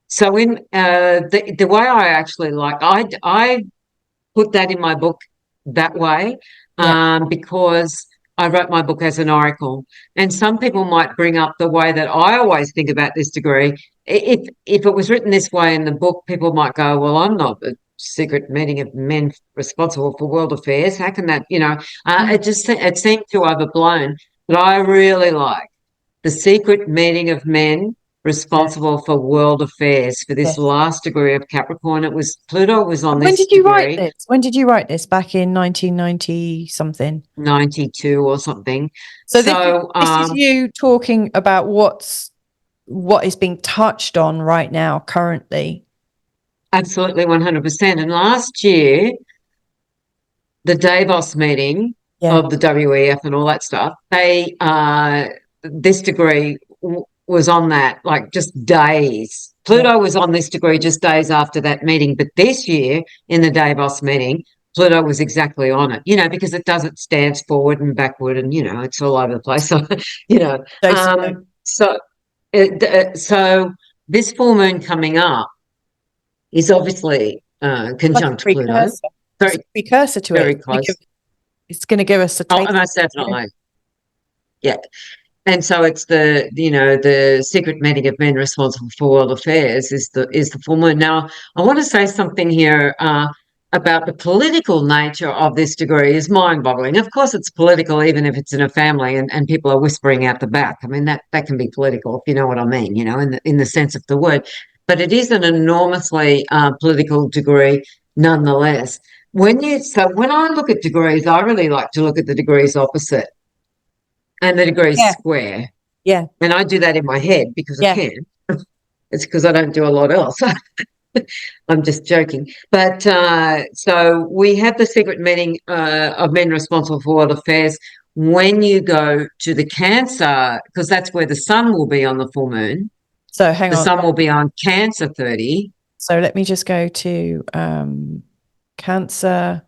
so in the way I actually like, I put that in my book that way, because I wrote my book as an oracle, and some people might bring up the way that I always think about this degree. If it was written this way in the book, people might go, well, I'm not a secret meeting of men responsible for world affairs. How can that, it seemed too overblown. But I really like the secret meeting of men responsible for world affairs for this last degree of Capricorn. It was Pluto was on this. When did you write this? When did you write this? Back in 1990 something? 92 or something. So this is you talking about what is being touched on right now currently. Absolutely, 100%. And last year, the Davos meeting of the WEF and all that stuff, this degree was on that, like just days. Pluto was on this degree just days after that meeting. But this year in the Davos meeting, Pluto was exactly on it, because it stands forward and backward and, it's all over the place. So, so this full moon coming up is obviously conjunct like Pluto. Very precursor to very it. Close. It's going to give us a taste. Oh, most definitely. Yeah. And so it's the secret meeting of men responsible for world affairs is the full moon. Now, I want to say something here about the political nature of this degree is mind-boggling. Of course, it's political, even if it's in a family and people are whispering out the back. I mean, that can be political, if you know what I mean, in the sense of the word. But it is an enormously political degree nonetheless. When I look at degrees, I really like to look at the degrees opposite and the degrees square. Yeah. And I do that in my head because I can. It's because I don't do a lot else. I'm just joking. But so we have the secret meeting of men responsible for world affairs when you go to the Cancer, because that's where the sun will be on the full moon. So hang The on. sun will be on Cancer 30. So let me just go to Cancer.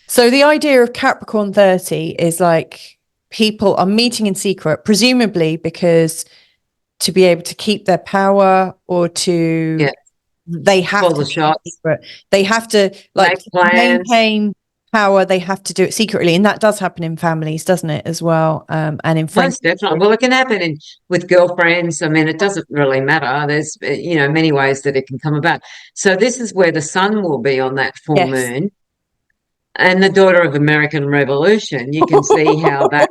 So the idea of Capricorn 30 is like people are meeting in secret, presumably because to be able to keep their power or to they have Call to the shots. secret. They have to like maintain power. They have to do it secretly, and that does happen in families, doesn't it, as well? And in friends, definitely. Well, it can happen with girlfriends. I mean, it doesn't really matter. There's many ways that it can come about. So this is where the sun will be on that full moon. And the daughter of American Revolution, you can see how that,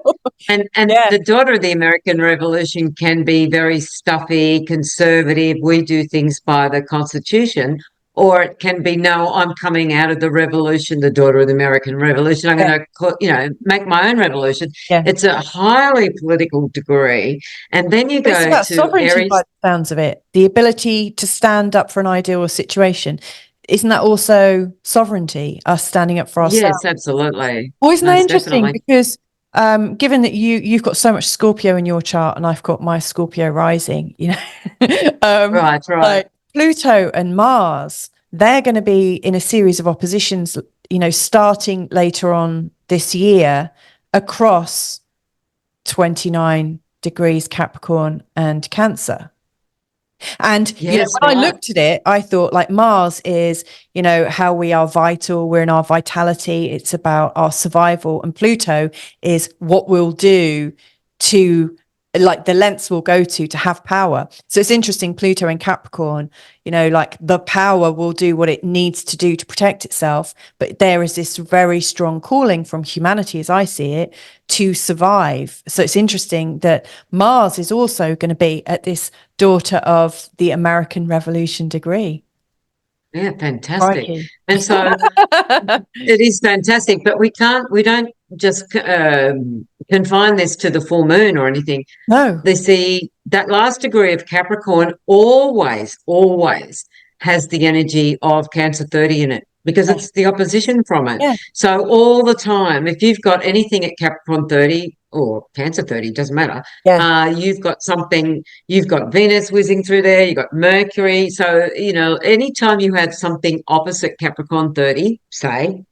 and the daughter of the American Revolution can be very stuffy, conservative. We do things by the Constitution, or it can be, no, I'm coming out of the revolution, the daughter of the American Revolution. I'm going to, make my own revolution. It's a highly political degree. And then you go to sovereignty, Aries. by the sounds of it, the ability to stand up for an ideal or situation. Isn't that also sovereignty, us standing up for ourselves? Yes, absolutely. Well, isn't that interesting? Because given that you've got so much Scorpio in your chart and I've got my Scorpio rising, right. Like Pluto and Mars, they're going to be in a series of oppositions, starting later on this year across 29 degrees Capricorn and Cancer. And when I looked at it, I thought like Mars is, how we are vital. We're in our vitality. It's about our survival. And Pluto is what we'll do to, like, the lengths we'll go to have power. So it's interesting, Pluto and Capricorn, like the power will do what it needs to do to protect itself. But there is this very strong calling from humanity, as I see it, to survive. So it's interesting that Mars is also going to be at this daughter of the American Revolution degree. Yeah, fantastic. Crikey. And so it is fantastic, but we don't just confine this to the full moon or anything. No. That last degree of Capricorn always has the energy of Cancer 30 in it, because it's the opposition from it. Yeah. So all the time, if you've got anything at Capricorn 30 or Cancer 30, doesn't matter. Yeah. You've got Venus whizzing through there, you've got Mercury. So, anytime you have something opposite Capricorn 30, say,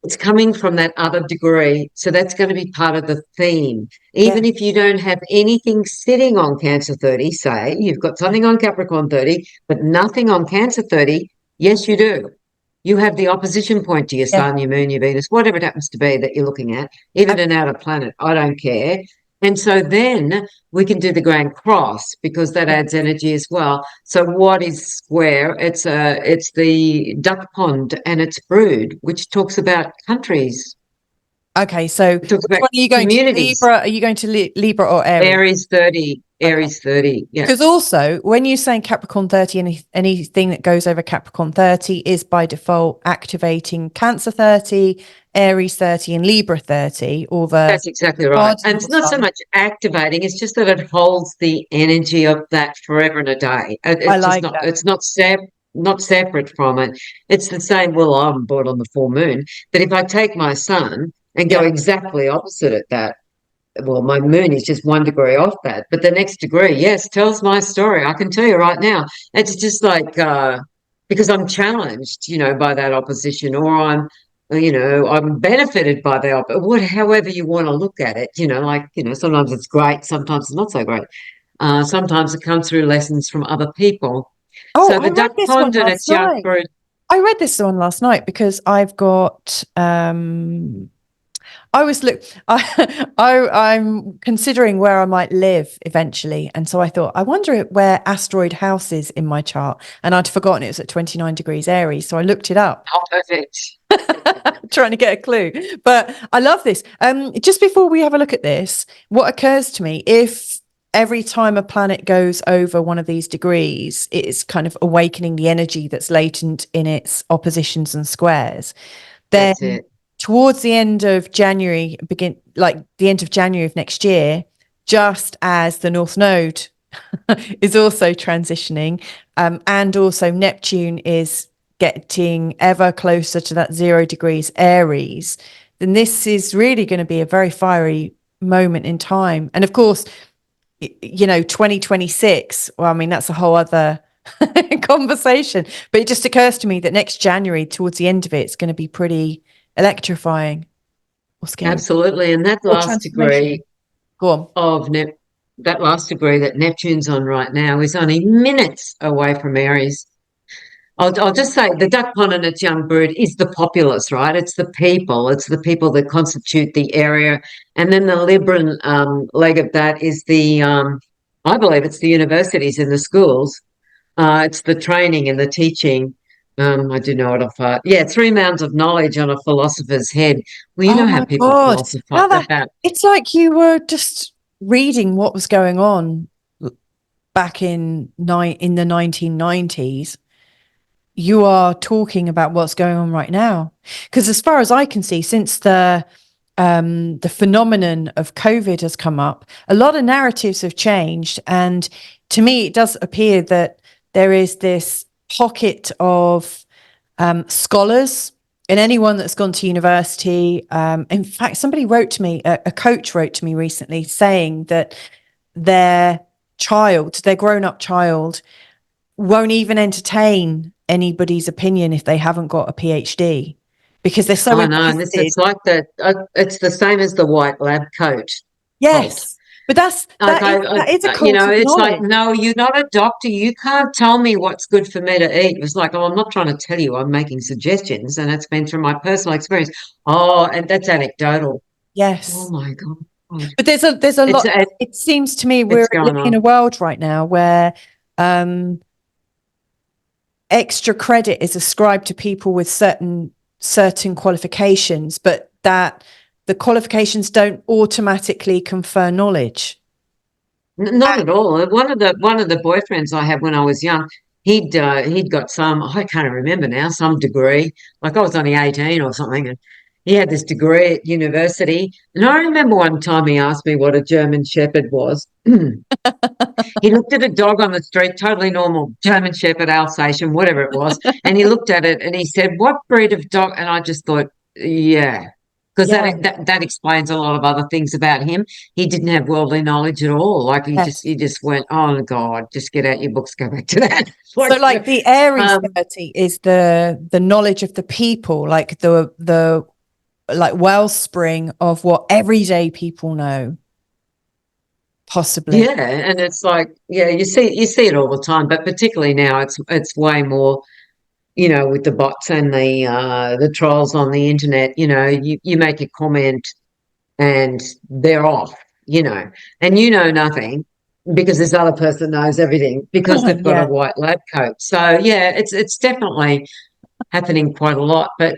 it's coming from that other degree. So that's going to be part of the theme. Even if you don't have anything sitting on Cancer 30, say, you've got something on Capricorn 30, but nothing on Cancer 30, yes, you do. You have the opposition point to your sun, your moon, your Venus, whatever it happens to be that you're looking at, even an outer planet, I don't care. And so then we can do the Grand Cross, because that adds energy as well. So what is square? It's the duck pond and its brood, which talks about countries. Okay, so are you going to Libra? Are you going to Libra or Aries? Aries 30. Aries 30, yeah. Because also, when you're saying Capricorn 30, anything that goes over Capricorn 30 is by default activating Cancer 30, Aries 30, and Libra 30. That's exactly right. And it's not so much activating; it's just that it holds the energy of that forever and a day. It's not separate from it. It's the same. Well, I'm born on the full moon, but if I take my sun and go exactly opposite at that. Well, my moon is just 1 degree off that, but the next degree, yes, tells my story. I can tell you right now. It's just like because I'm challenged, by that opposition, or I'm benefited by the however you want to look at it. Sometimes it's great, sometimes it's not so great. Sometimes it comes through lessons from other people. Oh, so the duck pond and its young brood. I read this one last night because I've got. I'm considering where I might live eventually. And so I thought, I wonder where asteroid house is in my chart. And I'd forgotten it was at 29 degrees Aries. So I looked it up. Oh, perfect. Trying to get a clue. But I love this. Just before we have a look at this, what occurs to me, if every time a planet goes over one of these degrees, it's kind of awakening the energy that's latent in its oppositions and squares, then towards the end of January, the end of January of next year, just as the North Node is also transitioning, and also Neptune is getting ever closer to that 0 degrees Aries, then this is really going to be a very fiery moment in time. And of course, 2026, well, I mean, that's a whole other conversation, but it just occurs to me that next January, towards the end of it, it's going to be pretty electrifying or scary. Absolutely. And that last degree Go on. of that last degree that Neptune's on right now is only minutes away from Aries. I'll just say the duck pond and its young brood is the populace, right? It's the people. It's the people that constitute the area. And then the Libran leg of that is I believe it's the universities and the schools. It's the training and the teaching. I do know it off heart. Yeah, 3 mounds of knowledge on a philosopher's head. Well, you know how people philosophize about. It's like you were just reading what was going on back in the 1990s. You are talking about what's going on right now, because as far as I can see, since the phenomenon of COVID has come up, a lot of narratives have changed, and to me it does appear that there is this pocket of scholars and anyone that's gone to university. In fact, somebody wrote to me, a coach wrote to me recently, saying that their grown-up child won't even entertain anybody's opinion if they haven't got a PhD, because they're so interested. It's like that. It's the same as the white lab coat. Yes, but that is a cult of it's knowledge. like, no, you're not a doctor. You can't tell me what's good for me to eat. It's like, oh, I'm not trying to tell you. I'm making suggestions, and it's been through my personal experience. Oh, and that's anecdotal. Yes. Oh my God. But there's a lot. It seems to me we're living in a world right now where extra credit is ascribed to people with certain qualifications, but that the qualifications don't automatically confer knowledge. Not at all. One of the boyfriends I had when I was young, he'd got some, I can't remember now, some degree. Like I was only 18 or something, and he had this degree at university. And I remember one time he asked me what a German Shepherd was. He looked at a dog on the street, totally normal German Shepherd, Alsatian, whatever it was, and he looked at it and he said, "What breed of dog?" And I just thought, yeah, because that explains a lot of other things about him. He didn't have worldly knowledge at all. Like he just went, "Oh God, just get out your books, go back to that." Like the Aries 30 is the knowledge of the people, like the like wellspring of what everyday people know. Possibly. Yeah, and it's like, yeah, you see it all the time, but particularly now it's way more, with the bots and the trolls on the internet. You make a comment and they're off, and nothing because this other person knows everything because they've got a white lab coat. So yeah, it's definitely happening quite a lot, but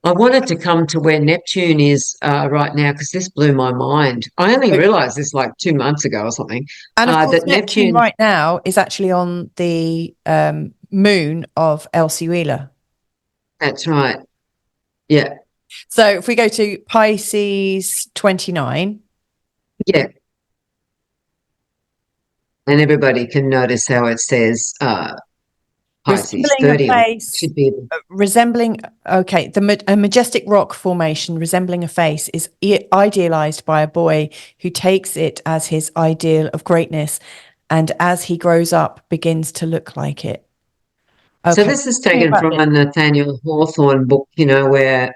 I wanted to come to where Neptune is right now because this blew my mind. I only realised this like 2 months ago or something. And of course, that Neptune right now is actually on the moon of Elsie Wheeler. That's right. Yeah. So if we go to Pisces 29. Yeah. And everybody can notice how it says Pisces 30 should be resembling. Okay, a majestic rock formation resembling a face is idealized by a boy who takes it as his ideal of greatness, and as he grows up, begins to look like it. Okay. So this is taken from a Nathaniel Hawthorne book, where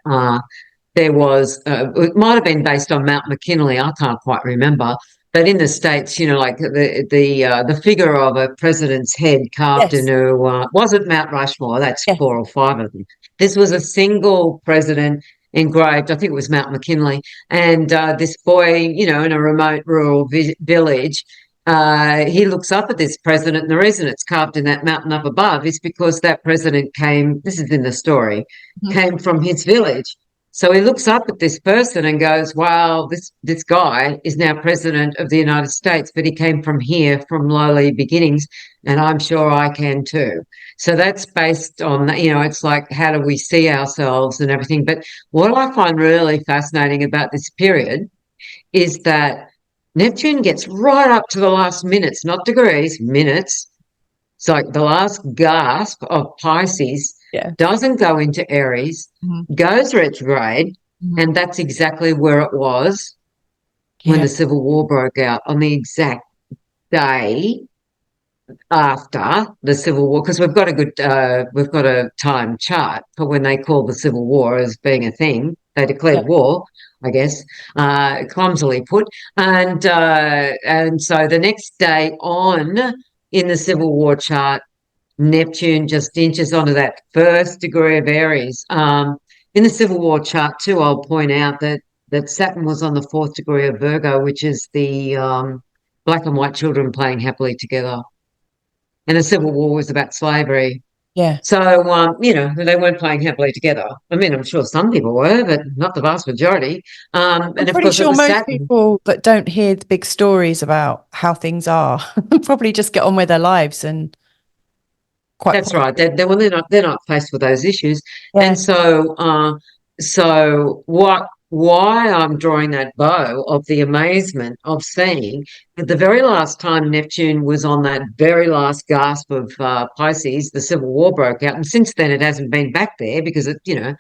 there was. It might have been based on Mount McKinley. I can't quite remember. But in the States, like the figure of a president's head carved into wasn't Mount Rushmore. That's 4 or 5 of them. This was a single president engraved. I think it was Mount McKinley, and this boy, in a remote rural village, he looks up at this president. And the reason it's carved in that mountain up above is because that president came. This is in the story. Came from his village. So he looks up at this person and goes, wow, this guy is now president of the United States, but he came from here, from lowly beginnings, and I'm sure I can too. So that's based on, it's like, how do we see ourselves and everything. But what I find really fascinating about this period is that Neptune gets right up to the last minutes, not degrees, minutes. It's like the last gasp of Pisces, Yeah. doesn't go into Aries, goes retrograde, and that's exactly where it was when the Civil War broke out, on the exact day after the Civil War, because we've got a time chart for when they called the Civil War as being a thing. They declared war, I guess, clumsily put, and so the next day on in the Civil War chart, Neptune just inches onto that first degree of Aries. In the Civil War chart too, I'll point out that Saturn was on the 4th degree of Virgo, which is the black and white children playing happily together. And the Civil War was about slavery. Yeah. So, they weren't playing happily together. I mean, I'm sure some people were, but not the vast majority. And I'm of pretty course, sure it was most Saturn. people that don't hear the big stories about how things are probably just get on with their lives and That's right. They're not faced with those issues. Yeah. And so why I'm drawing that bow of the amazement of seeing that the very last time Neptune was on that very last gasp of Pisces, the Civil War broke out, and since then it hasn't been back there because I think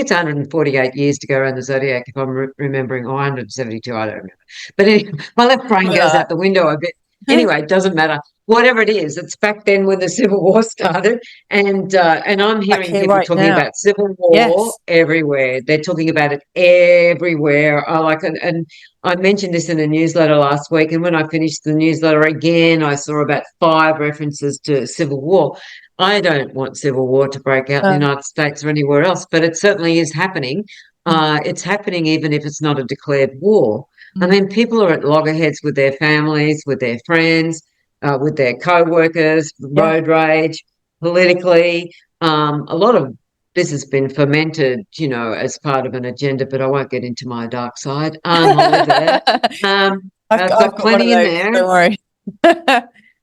it's 148 years to go around the Zodiac, if I'm remembering, or 172, I don't remember. But anyway, my left brain goes out the window a bit. Anyway, it doesn't matter. Whatever it is, it's back then when the Civil War started, and I'm hearing people talking about Civil War everywhere. They're talking about it everywhere. And I mentioned this in a newsletter last week, and when I finished the newsletter again, I saw about 5 references to Civil War. I don't want Civil War to break out in the United States or anywhere else, but it certainly is happening. It's happening even if it's not a declared war. I mean, people are at loggerheads with their families, with their friends, with their co-workers, road rage, politically. A lot of this has been fermented, as part of an agenda, but I won't get into my dark side. I'll leave it there. I've got plenty in there. Don't worry.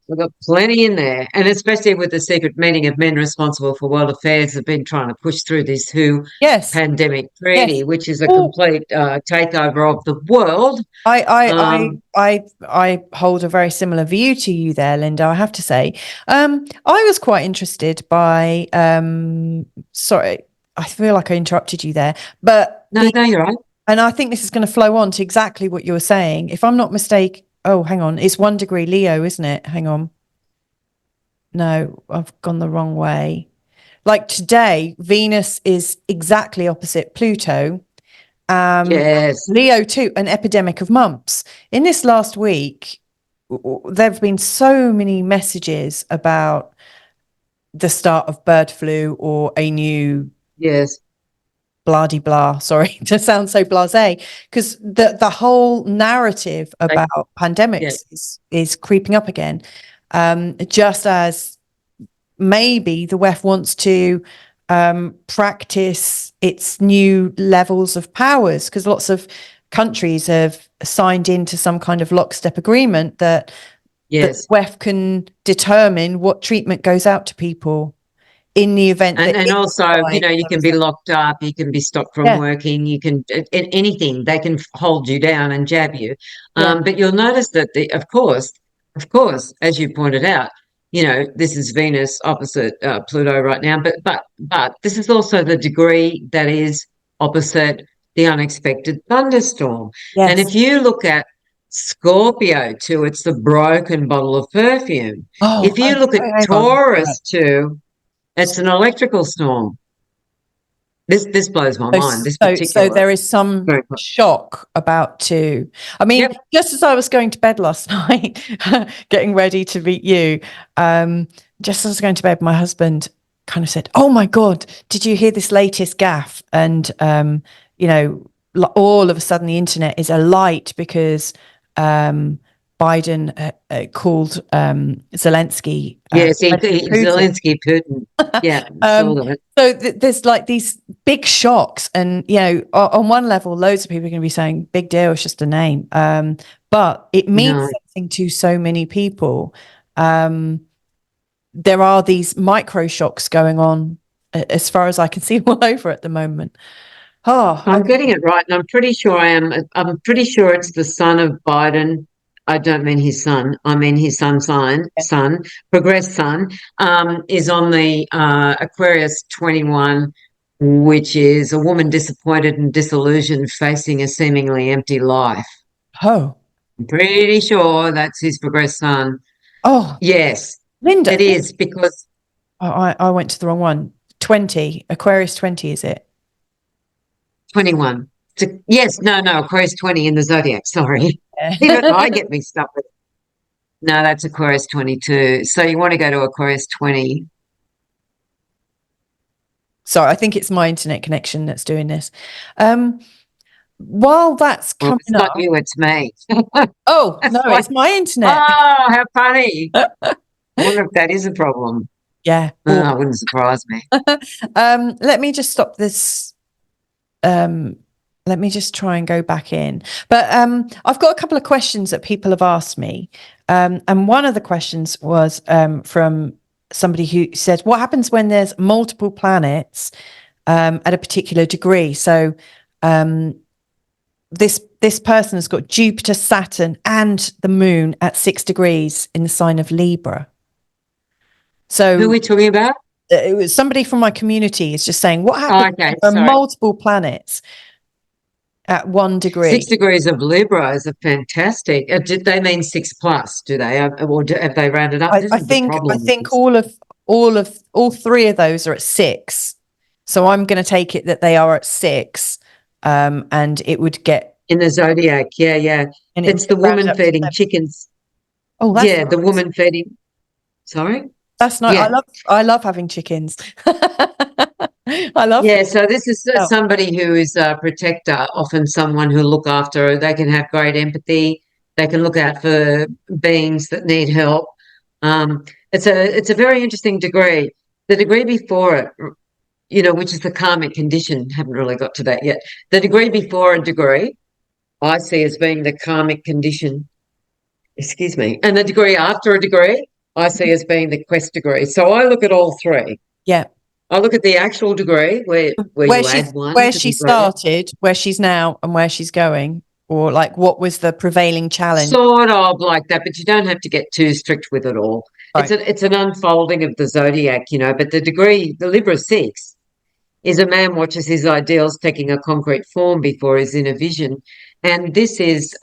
We've got plenty in there, and especially with the secret meeting of men responsible for world affairs have been trying to push through this WHO pandemic treaty, which is a complete takeover of the world. I hold a very similar view to you there, Lynda, I have to say. I was quite interested by sorry, I feel like I interrupted you there, but no, you're right. And I think this is going to flow on to exactly what you were saying. If I'm not mistaken, oh, hang on. It's 1 degree Leo, isn't it? Hang on. No, I've gone the wrong way. Like today, Venus is exactly opposite Pluto. Yes. Leo too, an epidemic of mumps. In this last week, there have been so many messages about the start of bird flu or a new blah-de-blah, sorry to sound so blasé, because the whole narrative about pandemics is creeping up again, just as maybe the WEF wants to practice its new levels of powers, because lots of countries have signed into some kind of lockstep agreement that the WEF can determine what treatment goes out to people in the event and also, you can be locked up, you can be stopped from working, you can anything, they can hold you down and jab you. But you'll notice that of course, as you pointed out, this is Venus opposite Pluto right now, but this is also the degree that is opposite the unexpected thunderstorm. And if you look at Scorpio too, it's the broken bottle of perfume. If you look at Taurus too, it's an electrical storm. This blows my mind. This particular. So there is some shock about to. I mean, just as I was going to bed last night, getting ready to meet you, just as I was going to bed, my husband kind of said, "Oh my God, did you hear this latest gaffe?" And all of a sudden the internet is alight because Biden called Zelensky. Zelensky, Putin. Yeah. So there's like these big shocks, and on one level, loads of people are going to be saying, "Big deal, it's just a name," but it means something to so many people. There are these micro shocks going on, as far as I can see, all over at the moment. I'm getting it right, and I'm pretty sure I am. I'm pretty sure it's the son of Biden I don't mean his sun, I mean his sun, progressed sun, is on the Aquarius 21, which is a woman disappointed and disillusioned facing a seemingly empty life. Oh. I'm pretty sure that's his progressed sun. Oh. Yes. Lynda. It is, because I went to the wrong one. 20. Aquarius 20, is it? 21. Yes, no, Aquarius 20 in the Zodiac, sorry. Even I get mixed up with it. No, that's Aquarius 22. So you want to go to Aquarius 20. Sorry, I think it's my internet connection that's doing this. While that's coming it's not up. you, it's me. Oh, no, it's my internet. Oh, how funny. I wonder if that is a problem. Yeah. Oh, it wouldn't surprise me. Let me just stop this. Let me just try and go back in. But I've got a couple of questions that people have asked me. And one of the questions was from somebody who said, what happens when there's multiple planets at a particular degree? So this person has got Jupiter, Saturn, and the moon at 6 degrees in the sign of Libra. So who are we talking about? It was somebody from my community is just saying, what happens when there are multiple planets at 1 degree? 6 degrees of Libra is a fantastic. Did they mean 6+? Do they, or have they rounded up? I think all 3 of those are at 6. So I'm going to take it that they are at 6, and it would get in the Zodiac. Yeah. And it's the woman feeding chickens. Oh, that's nice. The woman feeding. Sorry. That's nice. Yeah. I love having chickens. I love. Yeah, so this is somebody who is a protector, often someone who'll look after. They can have great empathy. They can look out for beings that need help. It's a very interesting degree. The degree before it, which is the karmic condition, haven't really got to that yet. The degree before a degree, I see as being the karmic condition. Excuse me. And the degree after a degree, I see as being the quest degree. So I look at all 3. Yeah. I look at the actual degree where you add one. Where she started, where she's now, and where she's going, or like what was the prevailing challenge? Sort of like that, but you don't have to get too strict with it all. Right. It's an unfolding of the Zodiac, but the degree, the Libra 6, is a man watches his ideals taking a concrete form before his inner vision. And this is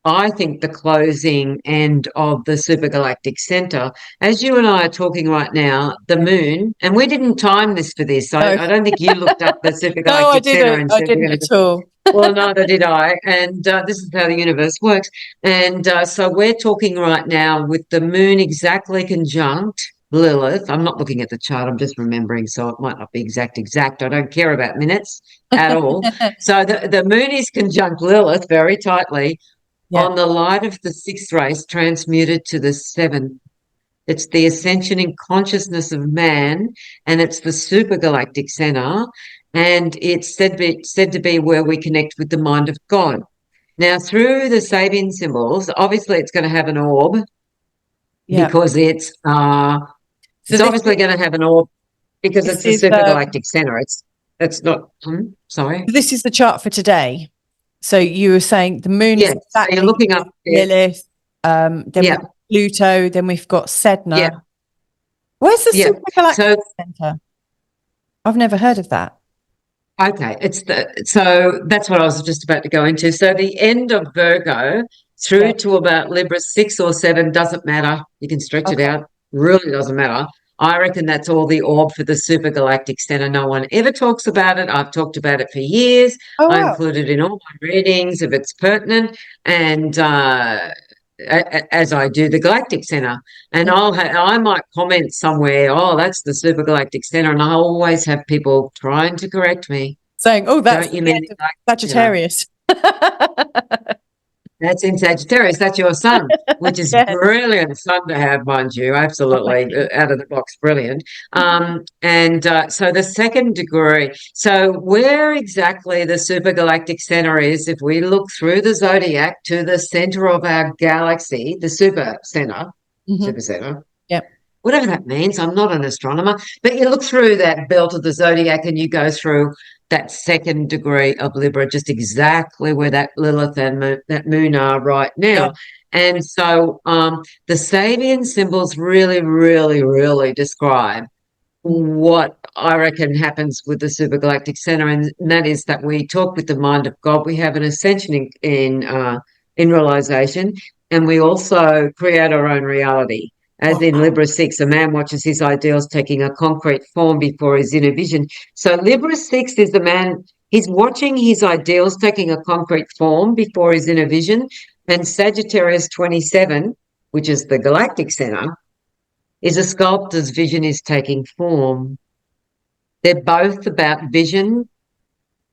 I think the closing end of the Super Galactic Centre. As you and I are talking right now, the moon, and we didn't time this for this. I don't think you looked up the Super Galactic Centre. No, I didn't at all. Well, neither did I. And this is how the universe works. And so we're talking right now with the moon exactly conjunct Lilith. I'm not looking at the chart. I'm just remembering, so it might not be exact. I don't care about minutes at all. So the moon is conjunct Lilith very tightly. Yeah. On the light of the 6th race transmuted to the 7th. It's the ascension in consciousness of man, and it's the Super Galactic Centre, and it's said to be where we connect with the mind of God. Now, through the Sabian symbols, obviously it's going to have an orb, because it's obviously going to have an orb because it's the Super Galactic Centre. It's not. Sorry. This is the chart for today. So you were saying the moon is exactly, so you're looking up Lilith, then we've got Pluto, then we've got Sedna. Yeah. Where's the Super Galactic Centre? I've never heard of that. Okay, so that's what I was just about to go into. So the end of Virgo through to about Libra 6 or 7 doesn't matter. You can stretch it out. Really doesn't matter. I reckon that's all the orb for the Super Galactic Centre. No one ever talks about it. I've talked about it for years. Oh, wow. I include it in all my readings if it's pertinent, and as I do the Galactic Centre. And I might comment somewhere, oh, that's the Super Galactic Centre, and I always have people trying to correct me. Saying, oh, that's Sagittarius. That's in Sagittarius. That's your sun, which is brilliant sun to have, mind you. Absolutely, out of the box, brilliant. So the 2nd degree. So where exactly the Super Galactic Centre is, if we look through the Zodiac to the centre of our galaxy, the Super Centre, Super Centre. Yep. Whatever that means. I'm not an astronomer, but you look through that belt of the Zodiac and you go through that second degree of Libra, just exactly where that Lilith and that moon are right now. Yeah. And so the Sabian symbols really, really, really describe what I reckon happens with the Super Galactic Centre, and that is that we talk with the mind of God. We have an ascension in realization, and we also create our own reality. As in Libra 6, a man watches his ideals taking a concrete form before his inner vision. So Libra 6 is the man, he's watching his ideals taking a concrete form before his inner vision. And Sagittarius 27, which is the Galactic Centre, is a sculptor's vision is taking form. They're both about vision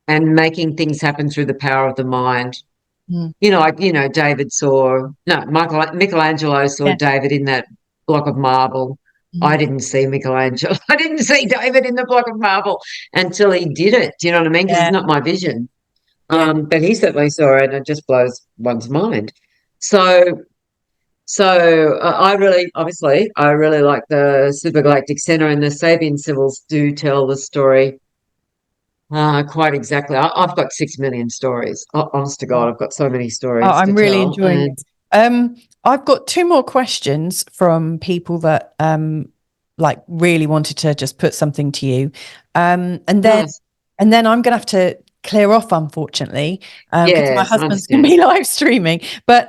and making things happen through the power of the mind. David saw, no, Michelangelo saw David in that block of marble. I didn't see Michelangelo. I didn't see David in the block of marble until he did it. Do you know what I mean? Because it's not my vision. But he certainly saw it, and it just blows one's mind. So I really like the Super Galactic Centre, and the Sabian Symbols do tell the story quite exactly. I've got 6 million stories. Honest to God, I've got so many stories. I'm really tell, enjoying it. I've got 2 more questions from people that like really wanted to just put something to you, and then I'm going to have to clear off, unfortunately, because my husband's going to be live streaming. But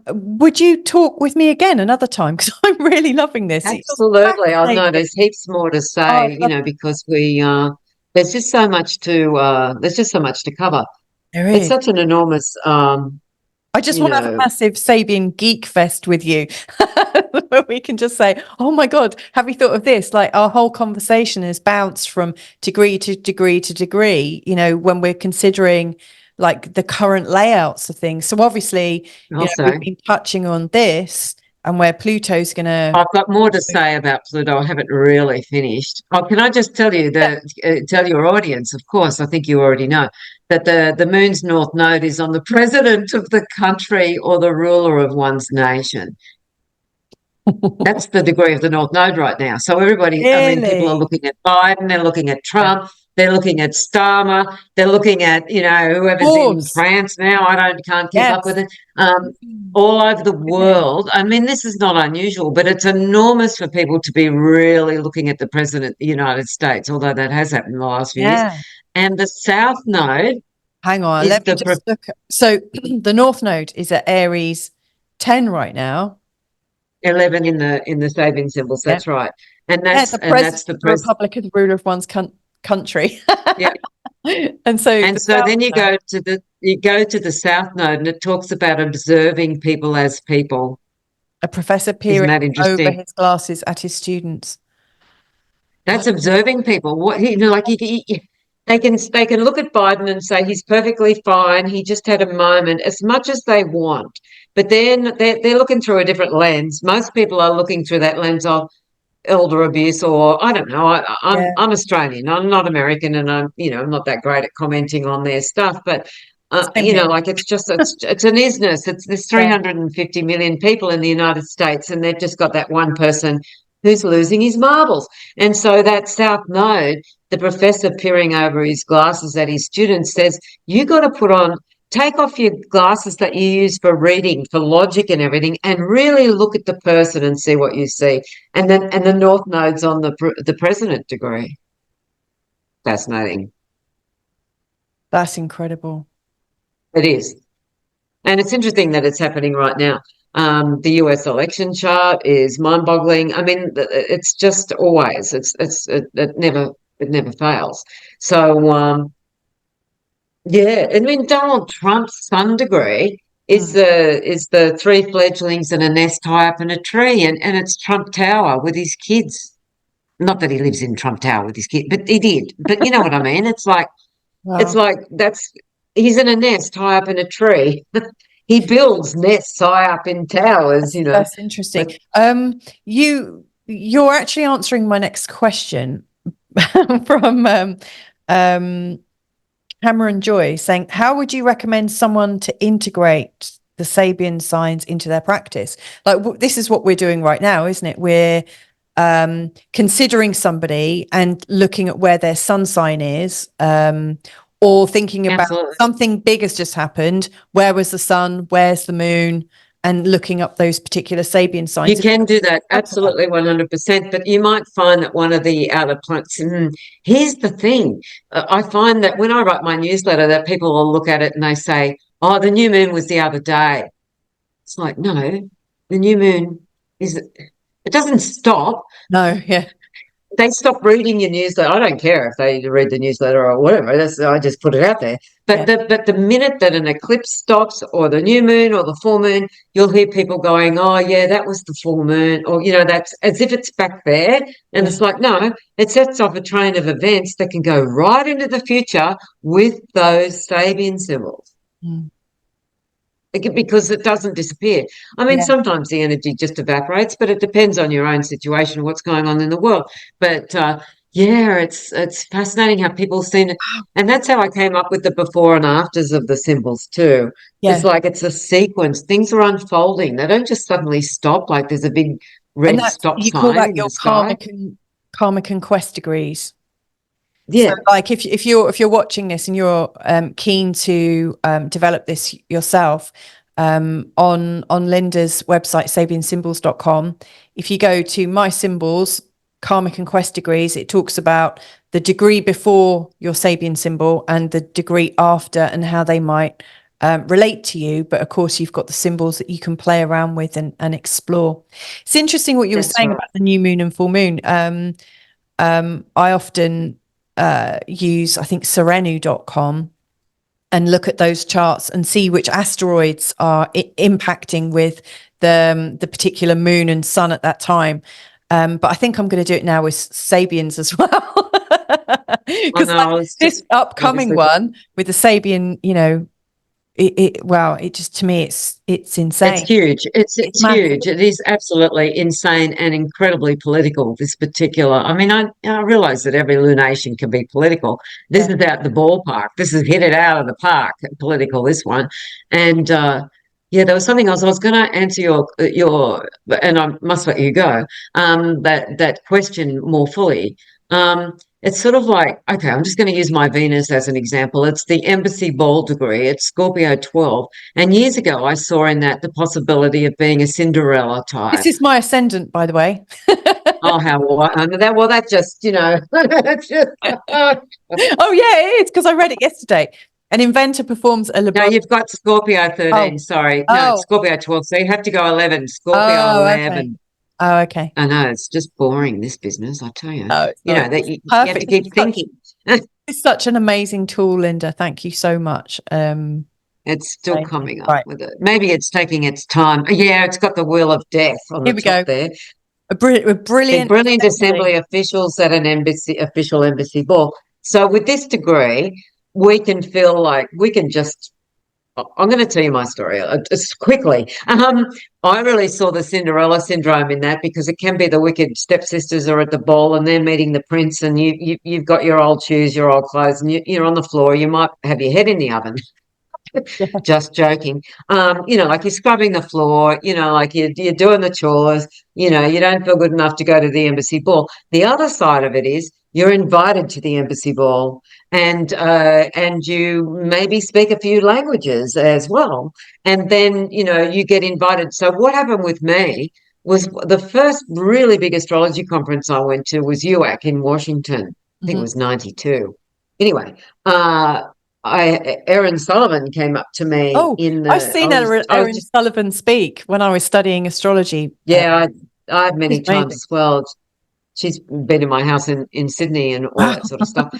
would you talk with me again another time? Because I'm really loving this. Absolutely. I know there's heaps more to say, because we there's just so much to cover. There is. It's such an enormous I just want to have a massive Sabian geek fest with you where we can just say, oh my God, have you thought of this? Like, our whole conversation has bounced from degree to degree to degree, when we're considering like the current layouts of things. So obviously, we've been touching on this and where Pluto's going to... I've got more to say about Pluto. I haven't really finished. Oh, can I just tell you, tell your audience, of course, I think you already know, that the moon's north node is on the president of the country or the ruler of one's nation. That's the degree of the north node right now. So everybody, really? People are looking at Biden, they're looking at Trump, they're looking at Starmer, they're looking at, whoever's in France now. Can't keep up with it. All over the world. I mean, this is not unusual, but it's enormous for people to be really looking at the president of the United States, although that has happened in the last few years. And the south node. Hang on, let me just look. So the north node is at Aries 10 right now. 11 in the Sabian symbols. That's right. And that's the Republic of the ruler of one's country. Yeah. And so then you go to the south node, and it talks about observing people as people. A professor peering over his glasses at his students. That's observing people. What they can look at Biden and say he's perfectly fine. He just had a moment, as much as they want. But then they're looking through a different lens. Most people are looking through that lens of elder abuse, or I don't know. I'm Australian. I'm not American, and I'm not that great at commenting on their stuff. But it's an isness. There's 350 million people in the United States, and they've just got that one person who's losing his marbles. And so that south node, the professor peering over his glasses at his students, says, you got to take off your glasses that you use for reading, for logic and everything, and really look at the person and see what you see. And the north node's on the president degree. Fascinating. That's incredible. It is. And it's interesting that it's happening right now. The US election chart is mind-boggling. I mean, it's just always, it never fails. So, I mean, Donald Trump's sun degree is the 3 fledglings and a nest high up in a tree, and it's Trump Tower with his kids. Not that he lives in Trump Tower with his kids, but he did. But you know what I mean? It's like, he's in a nest high up in a tree. He builds nests high up in towers, That's interesting. You're actually answering my next question from Cameron Joy, saying, how would you recommend someone to integrate the Sabian signs into their practice? Like, this is what we're doing right now, isn't it? We're considering somebody and looking at where their sun sign is, or thinking about something big has just happened. Where was the sun? Where's the moon? And looking up those particular Sabian signs. You can do that, absolutely, 100%. But you might find that one of the outer planets. Here's the thing: I find that when I write my newsletter, that people will look at it and they say, "Oh, the new moon was the other day." It's like, no, the new moon is. It doesn't stop. No, yeah. They stop reading your newsletter. I don't care if they read the newsletter or whatever. I just put it out there. But the minute that an eclipse stops, or the new moon or the full moon, you'll hear people going, "Oh yeah, that was the full moon," or that's as if it's back there. And it's like, no, it sets off a train of events that can go right into the future with those Sabian symbols. Because it doesn't disappear. I mean, sometimes the energy just evaporates, but it depends on your own situation, what's going on in the world. But it's fascinating how people seem to, and that's how I came up with the before and afters of the symbols too. It's like it's a sequence. Things are unfolding. They don't just suddenly stop like there's a big red stop sign. You call that your karmic conquest degrees. Yeah. So like if you're watching this and you're keen to develop this yourself, on Lynda's website, sabiansymbols.com, if you go to my symbols, karmic and quest degrees, it talks about the degree before your Sabian symbol and the degree after and how they might relate to you. But of course, you've got the symbols that you can play around with and explore. It's interesting what you were saying about the new moon and full moon. I often use, I think, serenu.com and look at those charts and see which asteroids are impacting with the particular moon and sun at that time. But I think I'm going to do it now with Sabians as well. Because this upcoming one with the Sabian, it just, to me, it's insane. It's huge. It's huge. It is absolutely insane and incredibly political, this particular. I mean, I realise that every lunation can be political. This is out the ballpark. This is hit it out of the park, political, this one. And there was something else. I was going to answer your, and I must let you go, that question more fully. It's sort of like, okay, I'm just going to use my Venus as an example. It's the embassy ball degree. It's Scorpio 12. And years ago, I saw in that the possibility of being a Cinderella type. This is my ascendant, by the way. Oh, how that just, that's just. Oh, yeah, it is, because I read it yesterday. An inventor performs a No, you've got Scorpio 13, sorry. No, it's Scorpio 12. So you have to go 11. Scorpio 11. Okay. Oh, okay. I know, it's just boring, this business, I tell you. No, that you have to keep thinking. It's such an amazing tool, Lynda. Thank you so much. It's still coming up with it. Maybe it's taking its time. Yeah, it's got the Wheel of Death on the top there. A brilliant assembly officials at an official embassy ball. So with this degree, we can feel like we can just. I'm going to tell you my story just quickly. I really saw the Cinderella syndrome in that, because it can be the wicked stepsisters are at the ball and they're meeting the prince, and you've got your old shoes, your old clothes, and you're on the floor. You might have your head in the oven. Just joking. Like you're scrubbing the floor, like you're doing the chores, you don't feel good enough to go to the embassy ball. The other side of it is you're invited to the embassy ball, and you maybe speak a few languages as well. And then, you get invited. So what happened with me was the first really big astrology conference I went to was UAC in Washington. I think it was 92. Anyway, Erin Sullivan came up to me. I've seen Erin Sullivan speak when I was studying astrology. Yeah, I've many times as well. She's been in my house in Sydney and all that sort of stuff.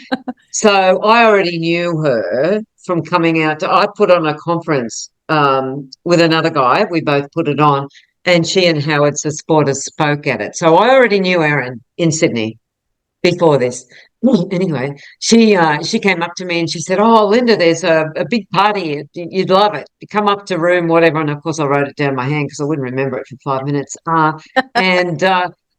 So I already knew her from coming out. I put on a conference with another guy. We both put it on, and she and Howard Sasporta spoke at it. So I already knew Erin in Sydney before this. Anyway, she came up to me and she said, "Oh, Lynda, there's a big party. You'd love it. Come up to room whatever." And of course, I wrote it down in my hand because I wouldn't remember it for 5 minutes.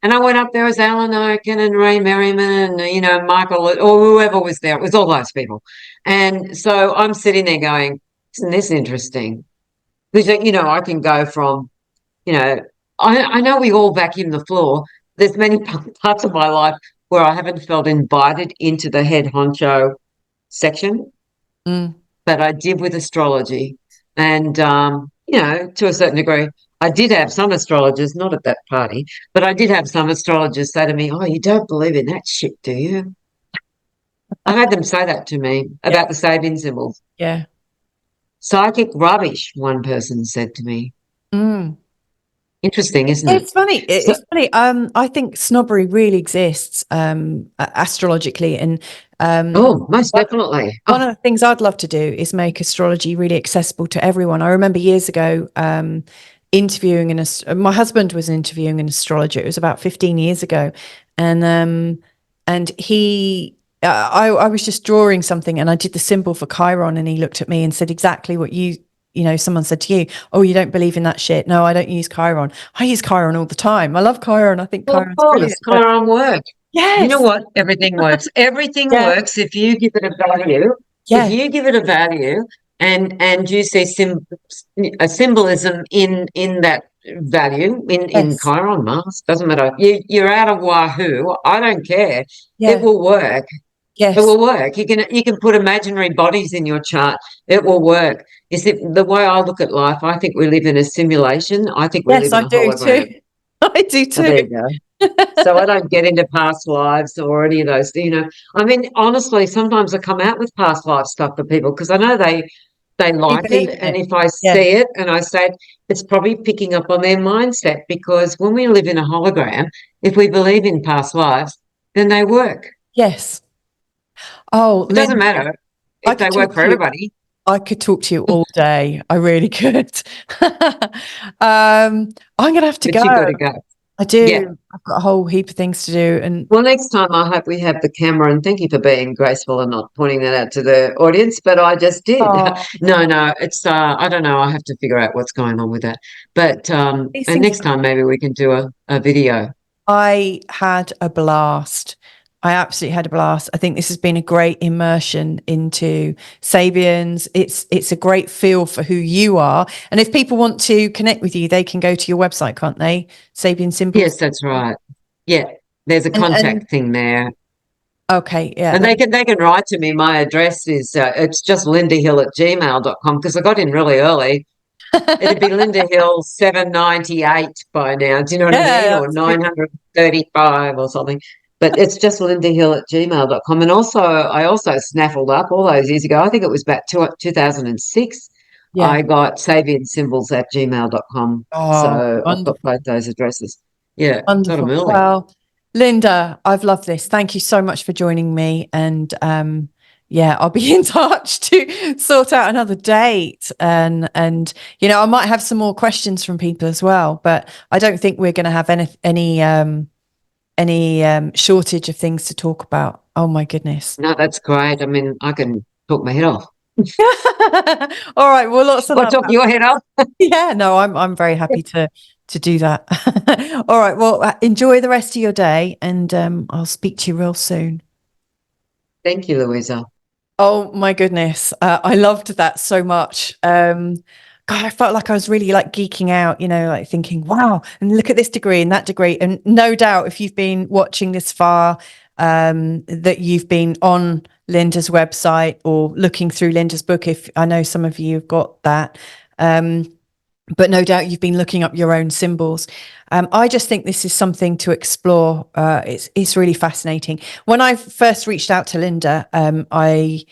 And I went up there as Alan Oaken and Ray Merriman and Michael or whoever was there. It was all those people. And so I'm sitting there going, "Isn't this interesting?" Because I can go from, I know we all vacuum the floor, there's many parts of my life where I haven't felt invited into the head honcho section, but I did with astrology. And, you know, to a certain degree, I did have some astrologers, not at that party, but I did have some astrologers say to me, "Oh, you don't believe in that shit, do you?" I had them say that to me about the Sabian symbols. Yeah. Psychic rubbish, one person said to me. Interesting, isn't it? It's funny. It's funny. I think snobbery really exists astrologically, and most definitely. One of the things I'd love to do is make astrology really accessible to everyone. I remember years ago interviewing my husband was interviewing an astrologer. It was about 15 years ago, and he. I was just drawing something and I did the symbol for Chiron, and he looked at me and said exactly what you know, someone said to you, "Oh, you don't believe in that shit." No, I don't use Chiron. I use Chiron all the time. I love Chiron. I think Chiron's brilliant. Chiron works. Yes. You know what? Everything works. Everything works if you give it a value. Yeah. If you give it a value and you see a symbolism in that value in Chiron, Mars, doesn't matter. You're out of Wahoo. I don't care. Yeah. It will work. Yes. It will work. You can put imaginary bodies in your chart. It will work. Is it the way I look at life? I think we live in a simulation. I think we live in a hologram. Too. I do too. Oh, there you go. So I don't get into past lives or any of those. You know, I mean, honestly, sometimes I come out with past life stuff for people because I know they like it, and if I see it and I say it's probably picking up on their mindset, because when we live in a hologram, if we believe in past lives, then they work. Yes. Oh, it doesn't matter if they work for everybody. I could talk to you all day. I really could. I'm going to have to go. You've got to go. I do. Yeah. I've got a whole heap of things to do. And well, next time I hope we have the camera, and thank you for being graceful and not pointing that out to the audience, but I just did. Oh. No, it's I don't know. I have to figure out what's going on with that. But and next time maybe we can do a video. I had a blast. I absolutely had a blast. I think this has been a great immersion into Sabians. It's a great feel for who you are. And if people want to connect with you, they can go to your website, can't they? Sabian Symbols. Yes, that's right. Yeah, there's a contact thing there. Okay, yeah. And they can write to me. My address is it's just lindahill@gmail.com, because I got in really early. It'd be Lynda Hill 798 by now. Do you know what I mean? Or 935 or something. But it's just lindahill@gmail.com. And also, I also snaffled up all those years ago. I think it was about 2006. Yeah. I got Sabian Symbols@gmail.com. Oh, so I've got both those addresses. Yeah. Wonderful. Got them early. Well, Lynda, I've loved this. Thank you so much for joining me. And yeah, I'll be in touch to sort out another date. And you know, I might have some more questions from people as well, but I don't think we're going to have any shortage of things to talk about. Oh my goodness. No, that's great. I mean, I can talk my head off. All right. Well, lots of talk your head off. Yeah, no, I'm very happy to do that. All right. Well, enjoy the rest of your day, and I'll speak to you real soon. Thank you, Louisa. Oh my goodness. I loved that so much. God, I felt like I was really like geeking out, you know, like thinking, wow, and look at this degree and that degree. And no doubt if you've been watching this far, that you've been on Lynda's website or looking through Lynda's book, if I know some of you have got that. But no doubt you've been looking up your own symbols. I just think this is something to explore. It's really fascinating. When I first reached out to Lynda, I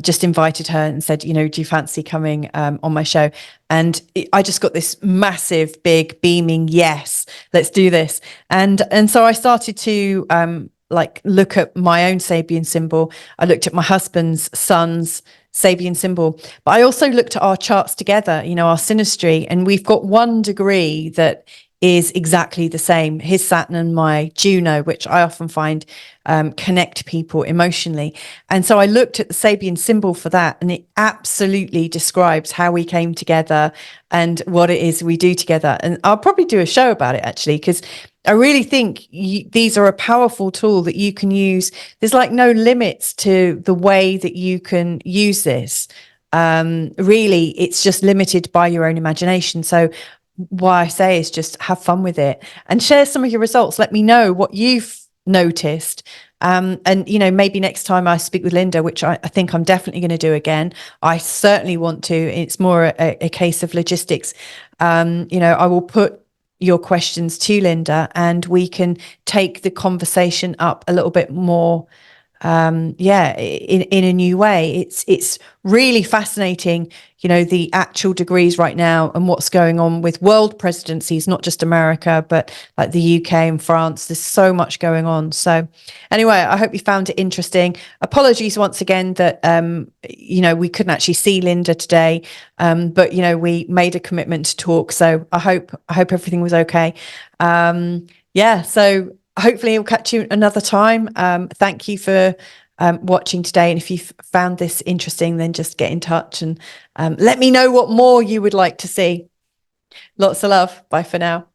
just invited her and said, you know, do you fancy coming on my show? And I just got this massive, big, beaming, yes, let's do this. And so I started to like look at my own Sabian symbol. I looked at my husband's son's Sabian symbol, but I also looked at our charts together, you know, our synastry, and we've got 1 degree that is exactly the same. His Saturn and my Juno, which I often find connect people emotionally. And so I looked at the Sabian symbol for that, and it absolutely describes how we came together and what it is we do together. And I'll probably do a show about it, actually, because I really think these are a powerful tool that you can use. There's like no limits to the way that you can use this. Really, it's just limited by your own imagination. So what I say is just have fun with it and share some of your results. Let me know what you've noticed. And, you know, maybe next time I speak with Lynda, which I think I'm definitely going to do again, I certainly want to. It's more a case of logistics. You know, I will put your questions to Lynda and we can take the conversation up a little bit more. Yeah, in a new way. It's really fascinating, you know, the actual degrees right now and what's going on with world presidencies, not just America, but like the UK and France. There's so much going on. So anyway, I hope you found it interesting. Apologies once again that, you know, we couldn't actually see Lynda today, but, you know, we made a commitment to talk. So I hope everything was okay. Yeah, so hopefully we'll catch you another time. Thank you for watching today. And if you found this interesting, then just get in touch and let me know what more you would like to see. Lots of love. Bye for now.